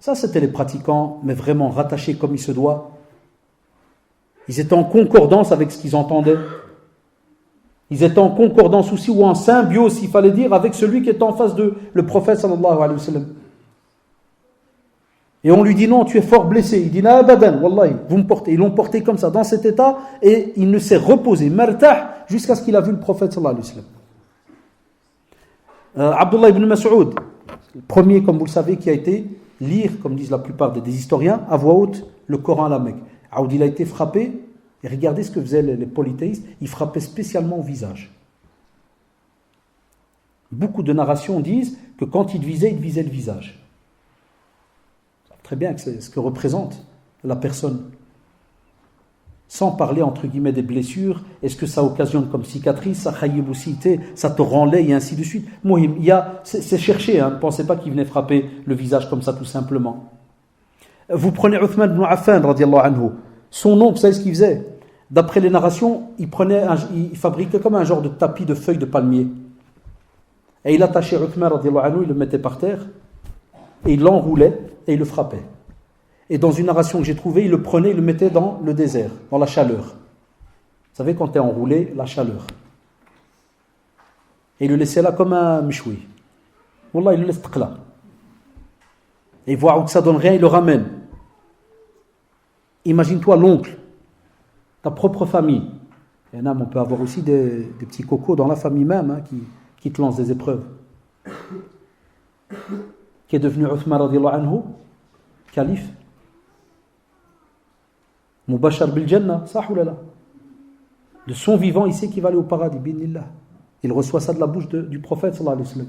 ça c'était les pratiquants, mais vraiment rattachés comme il se doit. Ils étaient en concordance avec ce qu'ils entendaient. Ils étaient en concordance aussi, ou en symbiose, s'il fallait dire, avec celui qui est en face de le prophète sallallahu alayhi wa sallam. Et on lui dit non, tu es fort blessé. Il dit la abadan, wallahi, vous me portez. Ils l'ont porté comme ça, dans cet état, et il ne s'est reposé, martah, jusqu'à ce qu'il a vu le prophète sallallahu alayhi wa sallam. Abdullah ibn Mas'ud, le premier, comme vous le savez, qui a été lire, comme disent la plupart des historiens, à voix haute, le Coran à la Mecque. Il a été frappé, et regardez ce que faisaient les polythéistes, ils frappaient spécialement au visage. Beaucoup de narrations disent que quand il visait le visage. Très bien, c'est ce que représente la personne. Sans parler, entre guillemets, des blessures, est-ce que ça occasionne comme cicatrice, ça khayyiboucité, ça te rend laid, et ainsi de suite. Mohim, c'est cherché, hein, ne pensez pas qu'il venait frapper le visage comme ça, tout simplement. Vous prenez Uthman ibn Affan, radiallahu anhu, son oncle, vous savez ce qu'il faisait? D'après les narrations, il fabriquait comme un genre de tapis de feuilles de palmier. Et il attachait Uthman, radiallahu anhu, il le mettait par terre, et il l'enroulait, et il le frappait. Et dans une narration que j'ai trouvée, il le prenait, il le mettait dans le désert, dans la chaleur. Vous savez, quand tu es enroulé, la chaleur. Et il le laissait là comme un mchoui. Wallah, il le laisse là. Et il voit que ça donne rien, il le ramène. Imagine-toi l'oncle, ta propre famille. Et on peut avoir aussi des petits cocos dans la famille même, hein, qui te lancent des épreuves. Qui est devenu Uthman radiallahu anhu, calife. Mubashar bil Jannah, ça ou là. De son vivant, il sait qu'il va aller au paradis, binillah. Il reçoit ça de la bouche du prophète sallallahu alayhi wa sallam.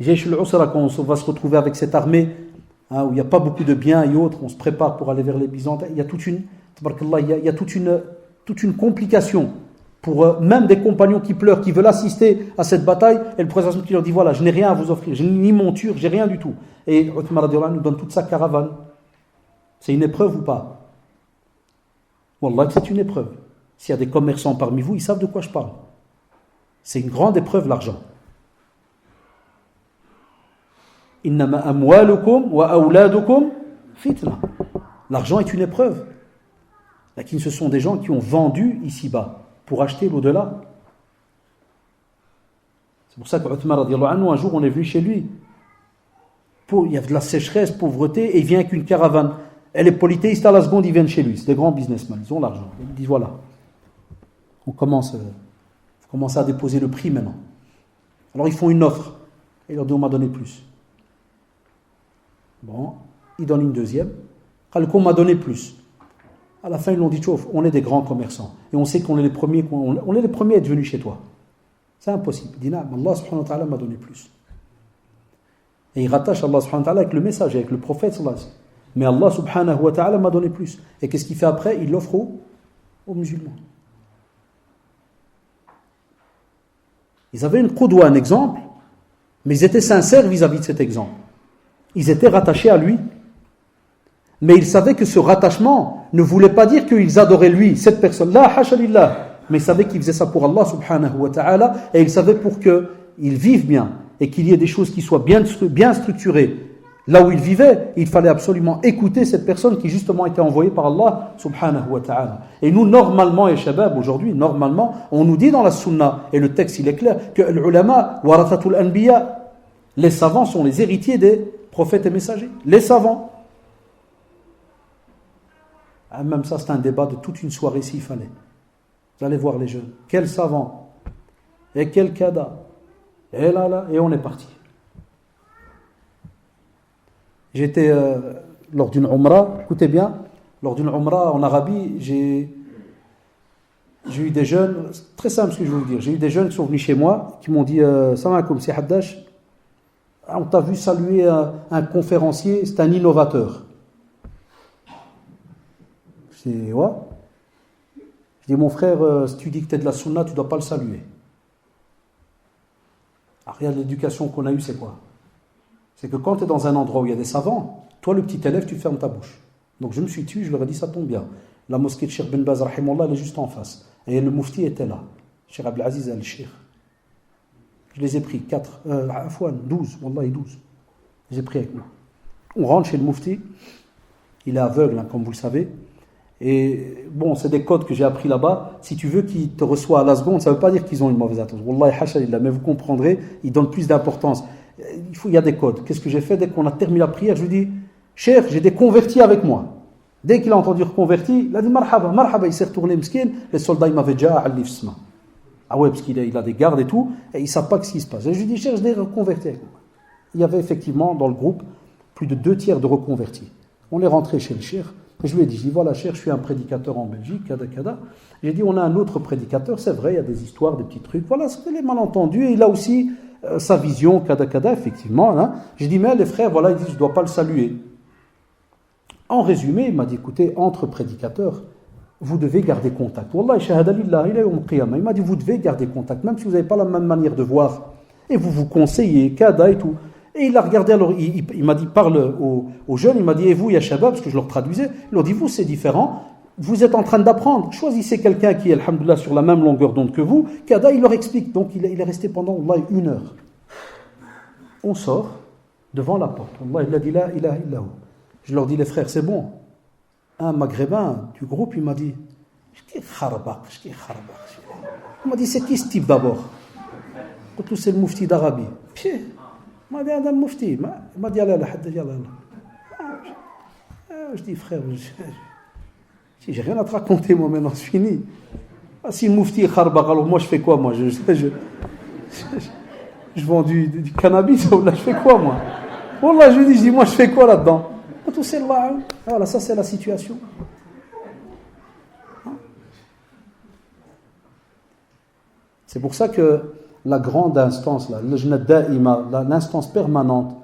Jaysh al-Usra, quand on va se retrouver avec cette armée, hein, où il n'y a pas beaucoup de biens et autres, on se prépare pour aller vers les Byzantins, il y a toute une complication. Pour même des compagnons qui pleurent, qui veulent assister à cette bataille, et le prophète qui leur dit voilà, je n'ai rien à vous offrir, je n'ai ni monture, j'ai rien du tout. Et Uthman radiallahu anhu nous donne toute sa caravane. C'est une épreuve ou pas? Wallah, c'est une épreuve. S'il y a des commerçants parmi vous, ils savent de quoi je parle. C'est une grande épreuve, l'argent. Innama amwalukum wa awladukum fitna. L'argent est une épreuve. Lakin ce sont des gens qui ont vendu ici-bas pour acheter l'au-delà. C'est pour ça que Uthman radiallahu anhu, un jour on est venu chez lui. Il y a de la sécheresse, pauvreté, et il vient avec une caravane. Et les polythéistes à la seconde, ils viennent chez lui. C'est des grands businessmen, ils ont l'argent. Ils disent voilà. on commence à déposer le prix maintenant. Alors ils font une offre, et ils leur disent on m'a donné plus. Bon, ils donnent une deuxième, on m'a donné plus. À la fin, ils l'ont dit, on est des grands commerçants, et on sait qu'on est les premiers, à être venus chez toi. C'est impossible. Il dit, non, Allah subhanahu wa ta'ala m'a donné plus. Et il rattache Allah subhanahu wa ta'ala avec le message, avec le prophète sallallahu alayhi wa sallam. Mais Allah subhanahu wa ta'ala m'a donné plus. Et qu'est-ce qu'il fait après? Il l'offre aux musulmans. Ils avaient une qudwa, un exemple, mais ils étaient sincères vis-à-vis de cet exemple. Ils étaient rattachés à lui, mais ils savaient que ce rattachement ne voulait pas dire qu'ils adoraient lui, cette personne-là, hasha lillah. Mais ils savaient qu'ils faisaient ça pour Allah subhanahu wa ta'ala, et ils savaient pour qu'ils vivent bien, et qu'il y ait des choses qui soient bien structurées. Là où ils vivaient, il fallait absolument écouter cette personne qui justement a été envoyée par Allah subhanahu wa ta'ala. Et nous, normalement, et shabab, aujourd'hui, normalement, on nous dit dans la sunna, et le texte il est clair, que l'ulama, warathatul anbiya, les savants sont les héritiers des prophètes et messagers. Les savants. Ah, même ça, c'est un débat de toute une soirée s'il fallait. Vous allez voir les jeunes. Quel savant et quel kada. Et là, et on est parti. J'étais lors d'une umrah, écoutez bien, lors d'une umrah en Arabie, j'ai eu des jeunes, très simple ce que je veux vous dire, j'ai eu des jeunes qui sont venus chez moi, qui m'ont dit Salam alaikum, c'est Haddash, on t'a vu saluer un conférencier, c'est un innovateur. Je dis, ouais. Je dis, mon frère, si tu dis que tu es de la sunna, tu ne dois pas le saluer. Alors, regarde, l'éducation qu'on a eue, c'est quoi? C'est que quand tu es dans un endroit où il y a des savants, toi, le petit élève, tu fermes ta bouche. Donc, je me suis tué, je leur ai dit, ça tombe bien. La mosquée de Cheikh Ben Baz, rahimahullah, elle est juste en face. Et le mufti était là. Cheikh Abdelaziz al-Cheikh. Je les ai pris, 12, wallahi 12. Je les ai pris avec moi. On rentre chez le mufti. Il est aveugle, hein, comme vous le savez. Et bon, c'est des codes que j'ai appris là-bas. Si tu veux qu'il te reçoit à la seconde, ça ne veut pas dire qu'ils ont une mauvaise attention. Wallahi, hasha lillah, mais vous comprendrez, ils donnent plus d'importance. Il y a des codes. Qu'est-ce que j'ai fait? Dès qu'on a terminé la prière, je lui dis, Cheikh, j'ai des convertis avec moi. Dès qu'il a entendu reconverti, il a dit, marhaba, marhaba, il s'est retourné, mskin. Les soldats, ils m'avaient déjà à l'ifsma. Ah ouais, parce qu'il a des gardes et tout, et ils ne savent pas ce qui se passe. Et je lui dis, Cheikh, je l'ai reconverti avec moi. Il y avait effectivement dans le groupe plus de 2/3 de reconvertis. On est rentré chez le Cheikh. Et je lui ai dit, voilà, cher, je suis un prédicateur en Belgique, kada. J'ai dit, on a un autre prédicateur, c'est vrai, il y a des histoires, des petits trucs. Voilà, c'est les malentendus, et il a aussi sa vision, kada, effectivement. Hein. J'ai dit, mais les frères, voilà, ils disent, je ne dois pas le saluer. En résumé, il m'a dit, écoutez, entre prédicateurs, vous devez garder contact. Wallah, shahada lillah, il m'a dit, vous devez garder contact, même si vous n'avez pas la même manière de voir. Et vous vous conseillez, kada et tout. Et il a regardé, alors il m'a dit, parle aux jeunes, il m'a dit, et vous, ya shabab, parce que je leur traduisais, il leur dit, vous, c'est différent, vous êtes en train d'apprendre, choisissez quelqu'un qui est, alhamdoulilah, sur la même longueur d'onde que vous, kada, il leur explique, donc il est resté pendant, Allah, 1 heure. On sort devant la porte, Allah, il a dit, la ilaha illahu. Je leur dis, les frères, c'est bon. Un maghrébin du groupe, il m'a dit, il m'a dit, c'est qui ce type d'abord? C'est le mufti d'Arabie. Il m'a dit, le mufti. Il m'a dit, Allah, je dis, frère, j'ai rien à te raconter, moi, maintenant, c'est fini. Si le mufti est kharbaq, alors moi, je fais quoi, moi? Je vends du cannabis, là, je fais quoi, moi? Wallah, je dis, moi, je fais quoi là-dedans? Tout c'est là. Voilà, ça, c'est la situation. C'est pour ça que la grande instance, l'instance permanente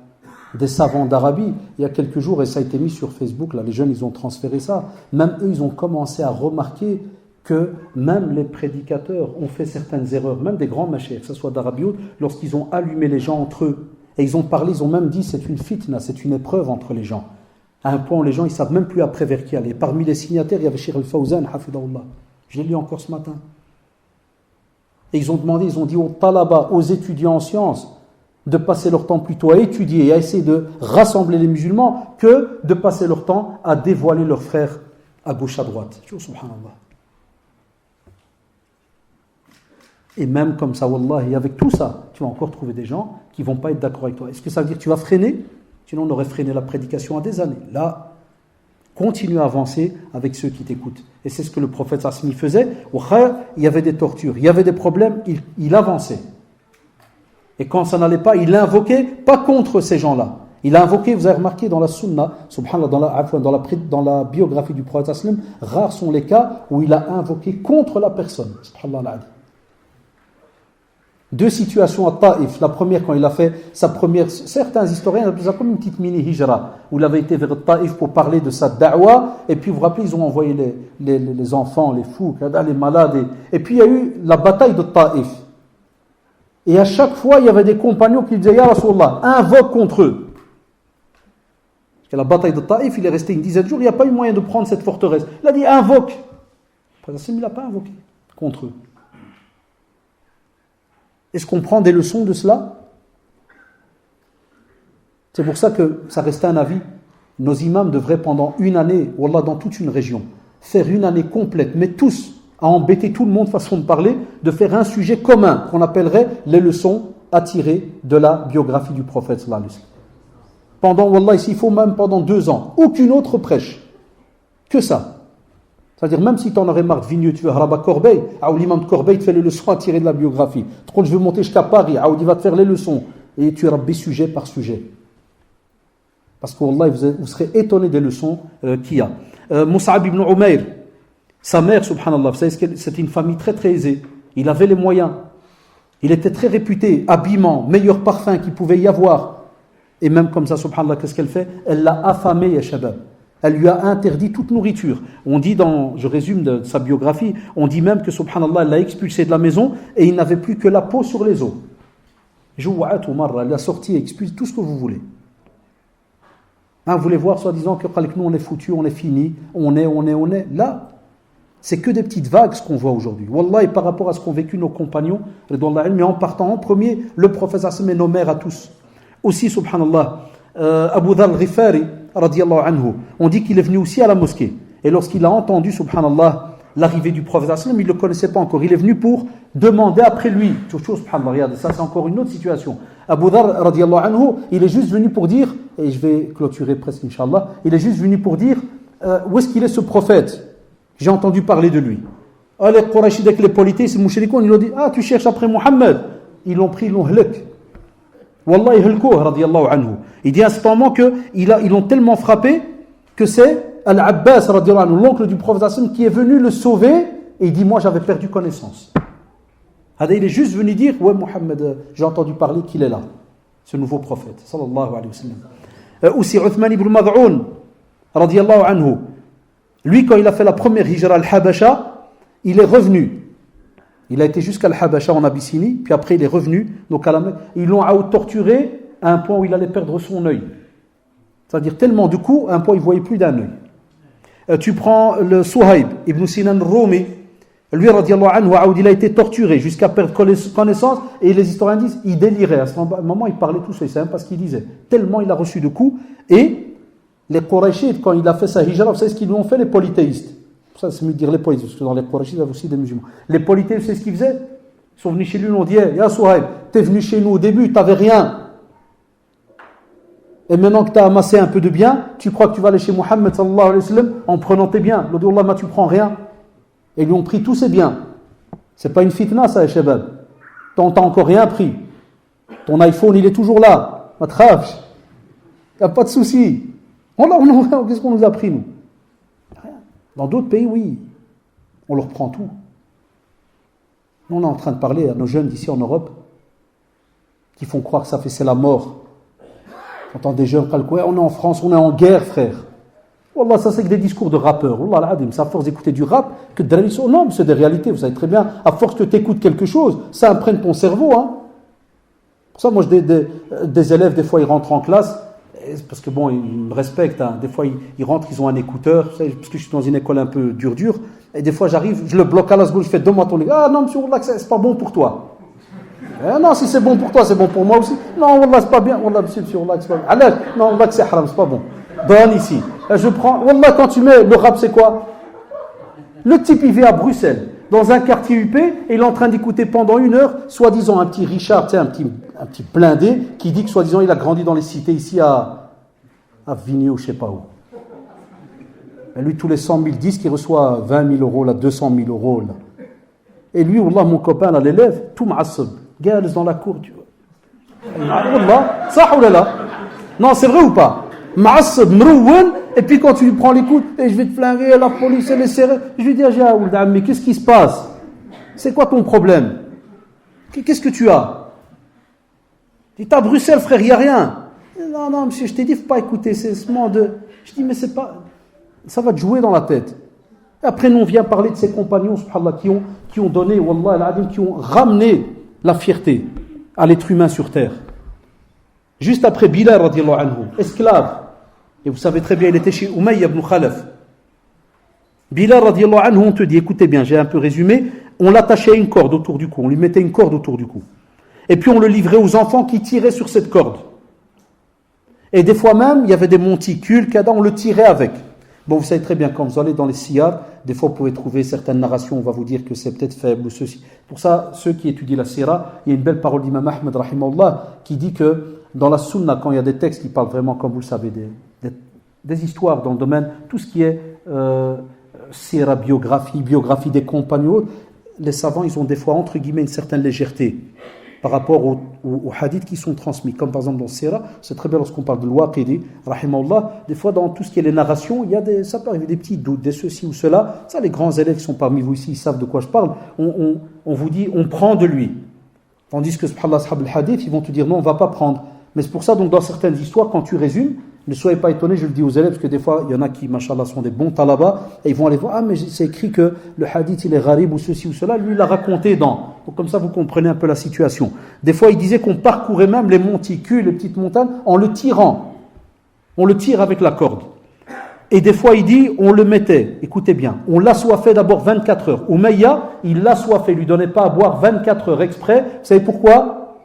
des savants d'Arabie, il y a quelques jours, et ça a été mis sur Facebook, là, les jeunes, ils ont transféré ça, même eux, ils ont commencé à remarquer que même les prédicateurs ont fait certaines erreurs, même des grands machers, que ce soit d'Arabie ou autre, lorsqu'ils ont allumé les gens entre eux, et ils ont parlé, ils ont même dit, c'est une fitna, c'est une épreuve entre les gens. À un point où les gens, ils ne savent même plus après vers qui aller. Parmi les signataires, il y avait Cheikh Al-Fawzan, hafidahullah. Je l'ai lu encore ce matin. Et ils ont demandé, ils ont dit aux talaba, aux étudiants en sciences, de passer leur temps plutôt à étudier et à essayer de rassembler les musulmans que de passer leur temps à dévoiler leurs frères à gauche, à droite. Subhanallah. Et même comme ça, wallahi, avec tout ça, tu vas encore trouver des gens qui ne vont pas être d'accord avec toi. Est-ce que ça veut dire que tu vas freiner? Sinon, on aurait freiné la prédication à des années. Là, Continue à avancer avec ceux qui t'écoutent. Et c'est ce que le prophète Asmi faisait. Il y avait des tortures, il y avait des problèmes, il avançait. Et quand ça n'allait pas, il invoquait, pas contre ces gens-là. Il a invoqué, vous avez remarqué dans la sunna, subhanallah, dans la biographie du prophète Asmi, rares sont les cas où il a invoqué contre la personne. Subhanallah. Deux situations à Taïf. La première, quand il a fait sa première... Certains historiens appellent ça comme une petite mini-hijra, où il avait été vers Taïf pour parler de sa da'wa, et puis vous vous rappelez, ils ont envoyé les enfants, les fous, les malades, et puis il y a eu la bataille de Taïf. Et à chaque fois, il y avait des compagnons qui disaient « Ya Rasulallah, invoque contre eux ». Parce que la bataille de Taïf, il est resté une dizaine de jours, il n'y a pas eu moyen de prendre cette forteresse. Il a dit « invoque ». Il n'a pas invoqué contre eux. Est-ce qu'on prend des leçons de cela? C'est pour ça que ça restait un avis. Nos imams devraient pendant une année, wallah, dans toute une région, faire une année complète, mais tous, à embêter tout le monde, façon de parler, de faire un sujet commun, qu'on appellerait les leçons à tirer de la biographie du prophète sallallahu alayhi wa sallam. Pendant, wallah, s'il faut même pendant 2 ans, aucune autre prêche, que ça. C'est-à-dire, même si tu en aurais marre de Vigneux, tu veux Haraba Corbeil, l'imam de Corbeil te fait les leçons à tirer de la biographie. Quand je veux monter jusqu'à Paris, il va te faire les leçons. Et tu rabbi sujet par sujet. Parce que, wallah, vous serez étonné des leçons qu'il y a. Mus'ab ibn Umayr, sa mère, subhanallah, vous savez, c'était une famille très très aisée. Il avait les moyens. Il était très réputé, habillement, meilleur parfum qu'il pouvait y avoir. Et même comme ça, subhanallah, qu'est-ce qu'elle fait? Elle l'a affamé, ya shabab. Elle lui a interdit toute nourriture. On dit je résume de sa biographie, on dit même que, subhanallah, elle l'a expulsé de la maison et il n'avait plus que la peau sur les os. Jou'at ou marra, elle l'a sorti, expulsé, tout ce que vous voulez. Vous voulez voir, soi-disant, que nous on est foutus, on est fini, on est. Là, c'est que des petites vagues ce qu'on voit aujourd'hui. Wallah, et par rapport à ce qu'ont vécu nos compagnons, mais en partant en premier, le prophète Hassan et nos mères à tous. Aussi, subhanallah, Abu Dhar al-Ghifari, radiyallahu anhu, on dit qu'il est venu aussi à la mosquée. Et lorsqu'il a entendu, subhanallah, l'arrivée du prophète, il ne le connaissait pas encore. Il est venu pour demander après lui. Subhanallah, regardez, ça c'est encore une autre situation. Abu Dhar, radiyallahu anhu, il est juste venu pour dire, et je vais clôturer presque, Inch'Allah, il est juste venu pour dire, où est-ce qu'il est ce prophète? J'ai entendu parler de lui. Les Quraysh, avec les polythéistes, les mouchrikoun, ils lui ont dit, tu cherches après Mohammed. Ils l'ont pris, ils l'ont halak. Wallah, radiyallahu anhu. Il dit à ce moment qu'ils l'ont tellement frappé que c'est Al-Abbas, radiyallahu anhu, l'oncle du prophète, qui est venu le sauver. Et il dit, moi j'avais perdu connaissance. Il est juste venu dire, ouais, Mohammed, j'ai entendu parler qu'il est là, ce nouveau prophète, sallallahu alayhi wa sallam. Aussi Uthman ibn Mad'un, radiyallahu anhu. Lui, quand il a fait la première hijra al-Habasha, il est revenu. Il a été jusqu'à al-Habasha en Abyssinie, puis après il est revenu. Donc ils l'ont torturé à un point où il allait perdre son œil. C'est-à-dire tellement de coups, à un point où il ne voyait plus d'un œil. Tu prends le Suhaib ibn Sinan Rumi, lui, radiyallahu anhu, il a été torturé jusqu'à perdre connaissance, et les historiens disent il délirait. À ce moment, il parlait tout seul, il ne savait même pas ce qu'il disait. Tellement il a reçu de coups, et les Qurayshites, quand il a fait sa hijra, vous savez ce qu'ils lui ont fait, les polythéistes. Ça, c'est mieux de dire les polythéistes, parce que dans les Qurayshites, il y avait aussi des musulmans. Les polythéistes, c'est ce qu'ils faisaient. Ils sont venus chez lui, ils ont dit Ya Suhaib, t'es venu chez nous au début, tu n'avais rien. Et maintenant que tu as amassé un peu de bien, tu crois que tu vas aller chez Mohammed sallallahu alayhi wa sallam en prenant tes biens. Il a dit Allah, tu prends rien. Et ils lui ont pris tous ses biens. C'est pas une fitna, ça, Shabab. T'as encore rien pris. Ton iPhone, il est toujours là. Il n'y a pas de souci. Qu'est-ce qu'on nous a pris, nous? Dans d'autres pays, oui, on leur prend tout. Nous, on est en train de parler à nos jeunes d'ici en Europe qui font croire que c'est la mort. J'entends des jeunes qui disent on est en France, on est en guerre, frère. Wallah, ça c'est que des discours de rappeurs. Wallah, c'est à force d'écouter du rap que de non, c'est des réalités, vous savez très bien. À force que tu écoutes quelque chose, ça imprègne ton cerveau. Hein. Pour ça, moi, des élèves, des fois, ils rentrent en classe. Parce que bon, ils me respectent, hein. Des fois ils rentrent, ils ont un écouteur, parce que je suis dans une école un peu dure, et des fois j'arrive, je le bloque à la seconde, je fais donne-moi ton écouteur. Ah non monsieur, Wallah, c'est pas bon pour toi. Non, si c'est bon pour toi, c'est bon pour moi aussi. Non, Wallah, c'est pas bien. Wallah, monsieur, Wallah, c'est pas bien. Allah, non, Wallah, c'est haram, c'est pas bon. Donne ici. Je prends, Wallah, quand tu mets le rap, c'est quoi? Le type, il vit à Bruxelles, dans un quartier UP, et il est en train d'écouter pendant 1 heure, soi-disant un petit Richard, tu sais, un petit blindé, qui dit que soi-disant il a grandi dans les cités ici à Vigneux, je sais pas où. Et lui, tous les 100 000 disques, il reçoit 20 000 euros, là, 200 000 euros. Là. Et lui, Wallah, mon copain, là, l'élève, tout ma'assab, gale dans la cour. Tu vois. Wallah, ça ou là. Non, c'est vrai ou pas? Ma'assab, mrouwen, et puis quand tu lui prends les coups, et je vais te flinguer, la police, elle est serrée. Je lui dis, mais qu'est-ce qui se passe? C'est quoi ton problème? Qu'est-ce que tu as? Il dit, à Bruxelles, frère, il n'y a rien. Non, non, monsieur, je t'ai dit, il ne faut pas écouter, c'est ce moment de... Je dis, mais c'est pas... Ça va te jouer dans la tête. Et après, nous, on vient parler de ses compagnons, subhanallah, qui ont donné, wallah al-adim, qui ont ramené la fierté à l'être humain sur terre. Juste après Bilal, radiallahu anhu, esclave. Et vous savez très bien, il était chez Umayya ibn Khalaf. Bilal, radiallahu anhu, on te dit, écoutez bien, j'ai un peu résumé, on l'attachait à une corde autour du cou, on lui mettait une corde autour du cou. Et puis on le livrait aux enfants qui tiraient sur cette corde. Et des fois même, il y avait des monticules, on le tirait avec. Bon, vous savez très bien, quand vous allez dans les siyar, des fois vous pouvez trouver certaines narrations, on va vous dire que c'est peut-être faible ou ceci. Pour ça, ceux qui étudient la sira, il y a une belle parole d'Imam Ahmed, rahimahullah, qui dit que dans la sunna, quand il y a des textes qui parlent vraiment, comme vous le savez, des histoires dans le domaine, tout ce qui est sira, biographie des compagnons, les savants, ils ont des fois, entre guillemets, une certaine légèreté par rapport aux hadiths qui sont transmis. Comme par exemple dans Sira, c'est très bien lorsqu'on parle de l'Waqidi, rahimahullah, des fois dans tout ce qui est les narrations, ça peut arriver des petits doutes, des ceci ou cela. Ça, les grands élèves qui sont parmi vous ici, ils savent de quoi je parle. On vous dit, on prend de lui. Tandis que, subhanallah, ashab al-hadith, ils vont te dire, non, on ne va pas prendre. Mais c'est pour ça, donc, dans certaines histoires, quand tu résumes, ne soyez pas étonnés, je le dis aux élèves, parce que des fois, il y en a qui, machallah, sont des bons talabas, et ils vont aller voir, mais c'est écrit que le hadith, il est gharib ou ceci ou cela, lui, il l'a raconté dans. Donc, comme ça, vous comprenez un peu la situation. Des fois, il disait qu'on parcourait même les monticules, les petites montagnes, en le tirant. On le tire avec la corde. Et des fois, il dit, on le mettait, écoutez bien, on l'assoiffait d'abord 24 heures. Umayya, il l'assoiffait, il lui donnait pas à boire 24 heures exprès. Vous savez pourquoi?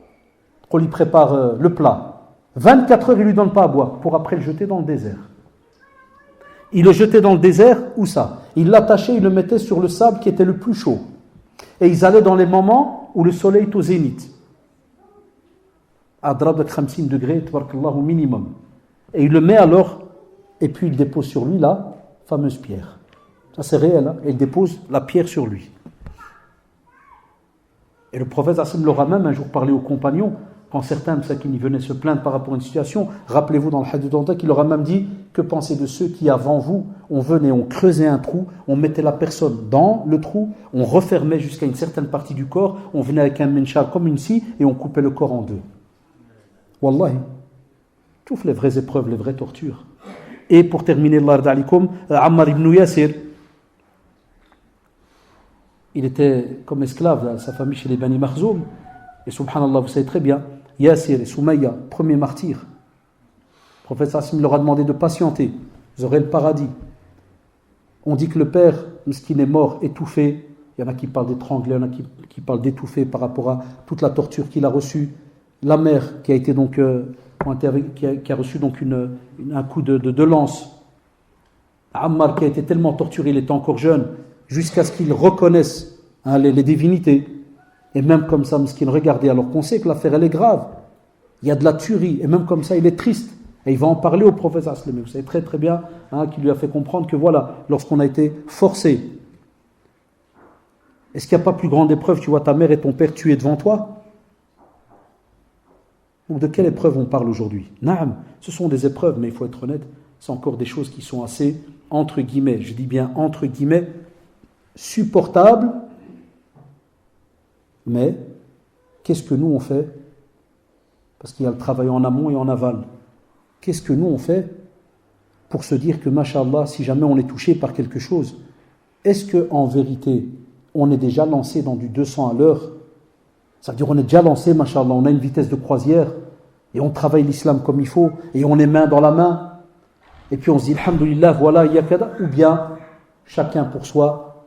Qu'on lui prépare le plat. 24 heures, il ne lui donne pas à boire, pour après le jeter dans le désert. Il le jetait dans le désert, où ça? Il l'attachait, il le mettait sur le sable qui était le plus chaud. Et ils allaient dans les moments où le soleil est au zénith. À drab de 50 degrés, au minimum. Et il le met alors, et puis il dépose sur lui la fameuse pierre. Ça c'est réel, hein? Et il dépose la pierre sur lui. Et le prophète Hassan leur a même un jour parlé aux compagnons. Quand certains qui venaient se plaindre par rapport à une situation, rappelez-vous dans le hadith d'Anta qu'il leur a même dit, que pensez de ceux qui avant vous, on venait, on creusait un trou, on mettait la personne dans le trou, on refermait jusqu'à une certaine partie du corps, on venait avec un menchar comme une scie et on coupait le corps en deux. Wallahi, toutes les vraies épreuves, les vraies tortures. Et pour terminer, Ammar ibn Yasir, il était comme esclave, sa famille chez les Bani Makhzoum, et subhanallah, vous savez très bien, Yasir et Soumaïa, premier martyr. Le prophète Sassim leur a demandé de patienter. Vous aurez le paradis. On dit que le père, miskin, est mort, étouffé. Il y en a qui parlent d'étrangler, il y en a qui parlent d'étouffer par rapport à toute la torture qu'il a reçue. La mère qui a été donc qui a reçu donc un coup de lance. Ammar qui a été tellement torturé, il était encore jeune, jusqu'à ce qu'il reconnaisse les divinités. Et même comme ça, miskin, regardez, alors qu'on sait que l'affaire, elle est grave. Il y a de la tuerie, et même comme ça, il est triste. Et il va en parler au prophète Aslam. Vous savez très très bien qu'il lui a fait comprendre que voilà, lorsqu'on a été forcé, est-ce qu'il n'y a pas plus grande épreuve? Tu vois ta mère et ton père tués devant toi? Ou de quelle épreuve on parle aujourd'hui? Naam, ce sont des épreuves, mais il faut être honnête, c'est encore des choses qui sont assez, entre guillemets, je dis bien entre guillemets, supportables. Mais, qu'est-ce que nous on fait? Parce qu'il y a le travail en amont et en aval. Qu'est-ce que nous on fait pour se dire que, mashallah, si jamais on est touché par quelque chose, est-ce qu'en vérité, on est déjà lancé dans du 200 à l'heure? C'est-à-dire on est déjà lancé, mashallah, on a une vitesse de croisière, et on travaille l'islam comme il faut, et on est main dans la main, et puis on se dit, alhamdoulilah, voilà, yakada, ou bien, chacun pour soi,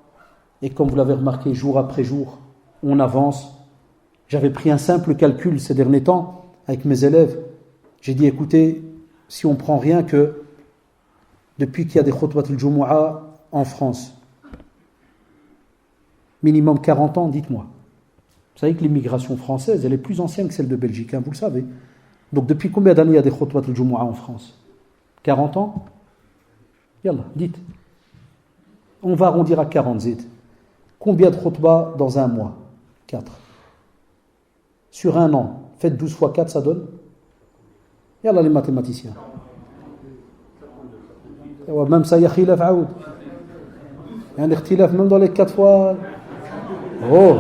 et comme vous l'avez remarqué, jour après jour, on avance. J'avais pris un simple calcul ces derniers temps avec mes élèves. J'ai dit, écoutez, si on prend rien que depuis qu'il y a des khutbat al-Jumu'ah en France, minimum 40 ans, dites-moi. Vous savez que l'immigration française, elle est plus ancienne que celle de Belgique, hein, vous le savez. Donc depuis combien d'années il y a des khutbat al-Jumu'ah en France? 40 ans? Yallah, dites. On va arrondir à 40 zid. Combien de khutbah dans un mois? 4. Sur un an, faites 12 fois 4, ça donne? Yallah les mathématiciens. Même ça, il y a khilaf aoud. Il y a un ikhtilaf même dans les 4 fois. Oh.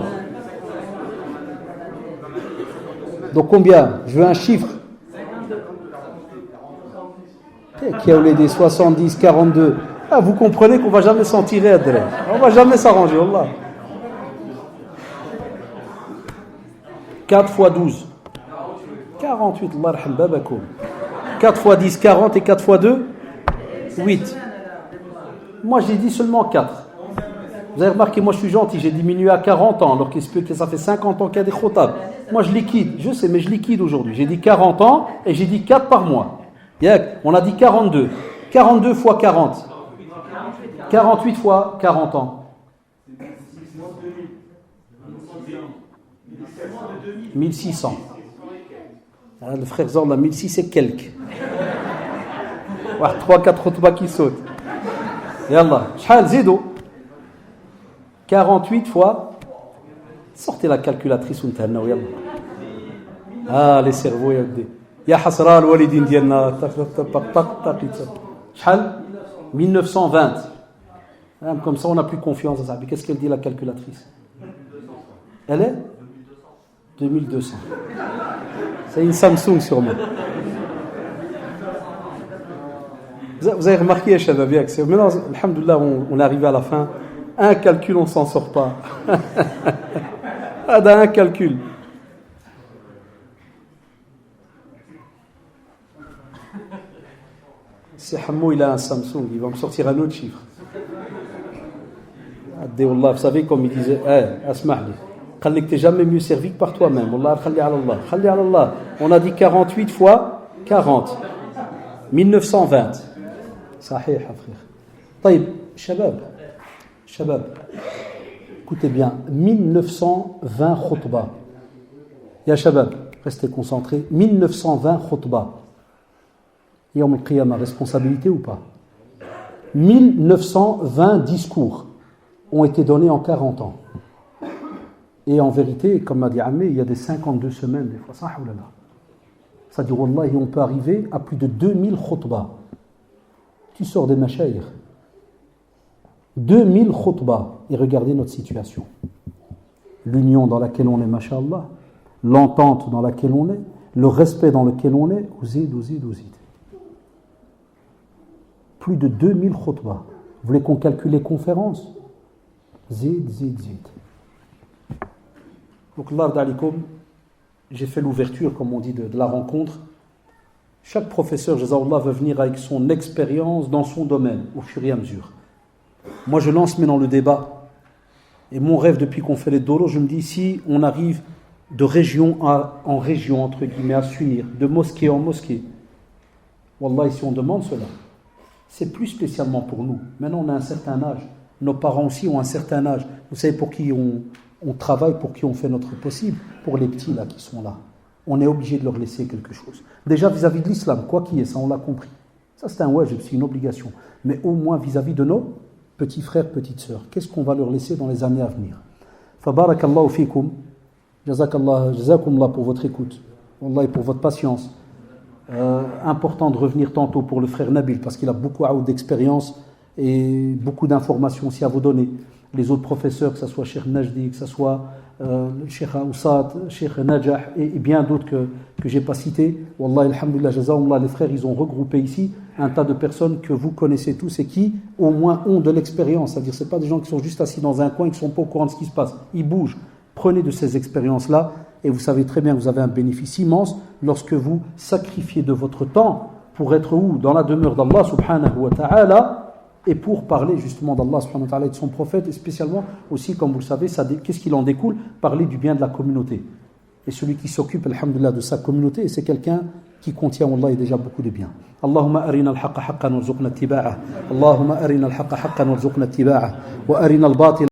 Donc combien? Je veux un chiffre. Qui a eu des 70, 42. Ah, vous comprenez qu'on ne va jamais s'en tirer, Adré. On ne va jamais s'arranger, Allah. 4 fois 12. 48, Allah raham babakoum. 4 fois 10, 40 et 4 fois 2, 8. Moi, j'ai dit seulement 4. Vous avez remarqué, moi je suis gentil, j'ai diminué à 40 ans, alors qu'il se peut que ça fait 50 ans qu'il y a des khotab. Moi je liquide, je sais, mais je liquide aujourd'hui. J'ai dit 40 ans et j'ai dit 4 par mois. On a dit 42. 42 fois 40. 48 fois 40 ans. 1600. Alors, le frère Zorla, 1600 et quelques. 3-4 khutbah qui sautent. Yallah. Shahal zido. 48 fois. Sortez la calculatrice. Ah, les cerveaux. Ya hasra al-walidin dialna. Shahal 1920. Comme ça, on n'a plus confiance à ça. Mais qu'est-ce qu'elle dit, la calculatrice? Elle est 2200. C'est une Samsung sûrement. Vous avez remarqué, Chabab, maintenant, alhamdoulilah, on est arrivé à la fin. Un calcul, on ne s'en sort pas. Un calcul. Si Hamou il a un Samsung, il va me sortir un autre chiffre. Vous savez, comme il disait, asmahli. Khallik, t'es jamais mieux servi que par toi-même. Allah, khalli ala Allah. Khalli ala Allah. On a dit 48 fois 40. 1920. Sahih, frère. Taïb, shabab. Écoutez bien, 1920 khutbah. Ya shabab, restez concentrés. 1920 khutbah. Yawm al-Qiyamah, responsabilité ou pas? 1920 discours ont été donnés en 40 ans. Et en vérité, comme m'a dit Ammé, il y a des 52 semaines, des fois, ça, c'est-à-dire, wallahi, on peut arriver à plus de 2000 khutbah. Tu sors des mashayikh. 2000 khutbah. Et regardez notre situation. L'union dans laquelle on est, masha'Allah, l'entente dans laquelle on est, le respect dans lequel on est, ouzid. Plus de 2000 khutbah. Vous voulez qu'on calcule les conférences? Zid. Donc, Allah d'alikum, j'ai fait l'ouverture, comme on dit, de la rencontre. Chaque professeur, Jazallah, va venir avec son expérience dans son domaine, au fur et à mesure. Moi, je lance maintenant le débat. Et mon rêve, depuis qu'on fait les doros, je me dis, si on arrive de région en région, entre guillemets, à s'unir, de mosquée en mosquée, Wallah, si on demande cela, c'est plus spécialement pour nous. Maintenant, on a un certain âge. Nos parents aussi ont un certain âge. Vous savez pour qui on travaille, pour qui on fait notre possible? Pour les petits là qui sont là. On est obligé de leur laisser quelque chose. Déjà vis-à-vis de l'islam, quoi qu'il y ait, ça on l'a compris. Ça c'est un wajib, c'est une obligation. Mais au moins vis-à-vis de nos petits frères, petites sœurs, qu'est-ce qu'on va leur laisser dans les années à venir? Fabarakallahu fikum. Jazakumullah pour votre écoute. Wallah, et pour votre patience. Important de revenir tantôt pour le frère Nabil parce qu'il a beaucoup d'expérience et beaucoup d'informations aussi à vous donner. Les autres professeurs, que ce soit Cheikh Najdi, que ce soit Cheikh Oussat, Cheikh Najah et bien d'autres que je n'ai pas cités. Wallah, alhamdulillah, jazakumullah, les frères, ils ont regroupé ici un tas de personnes que vous connaissez tous et qui, au moins, ont de l'expérience. C'est-à-dire, ce ne sont pas des gens qui sont juste assis dans un coin et qui ne sont pas au courant de ce qui se passe. Ils bougent. Prenez de ces expériences-là et vous savez très bien que vous avez un bénéfice immense lorsque vous sacrifiez de votre temps pour être où? Dans la demeure d'Allah subhanahu wa ta'ala et pour parler justement d'Allah subhanahu wa ta'ala et de son prophète et spécialement aussi, comme vous le savez, qu'est-ce qu'il en découle? Parler du bien de la communauté. Et celui qui s'occupe, alhamdulillah, de sa communauté, c'est quelqu'un qui contient, wallah, déjà beaucoup de bien. Allahumma arina al-haqqa haqqan warzuqna ittiba'ah. Allahumma arina al-haqqa haqqan warzuqna ittiba'ah. Wa arina al-batil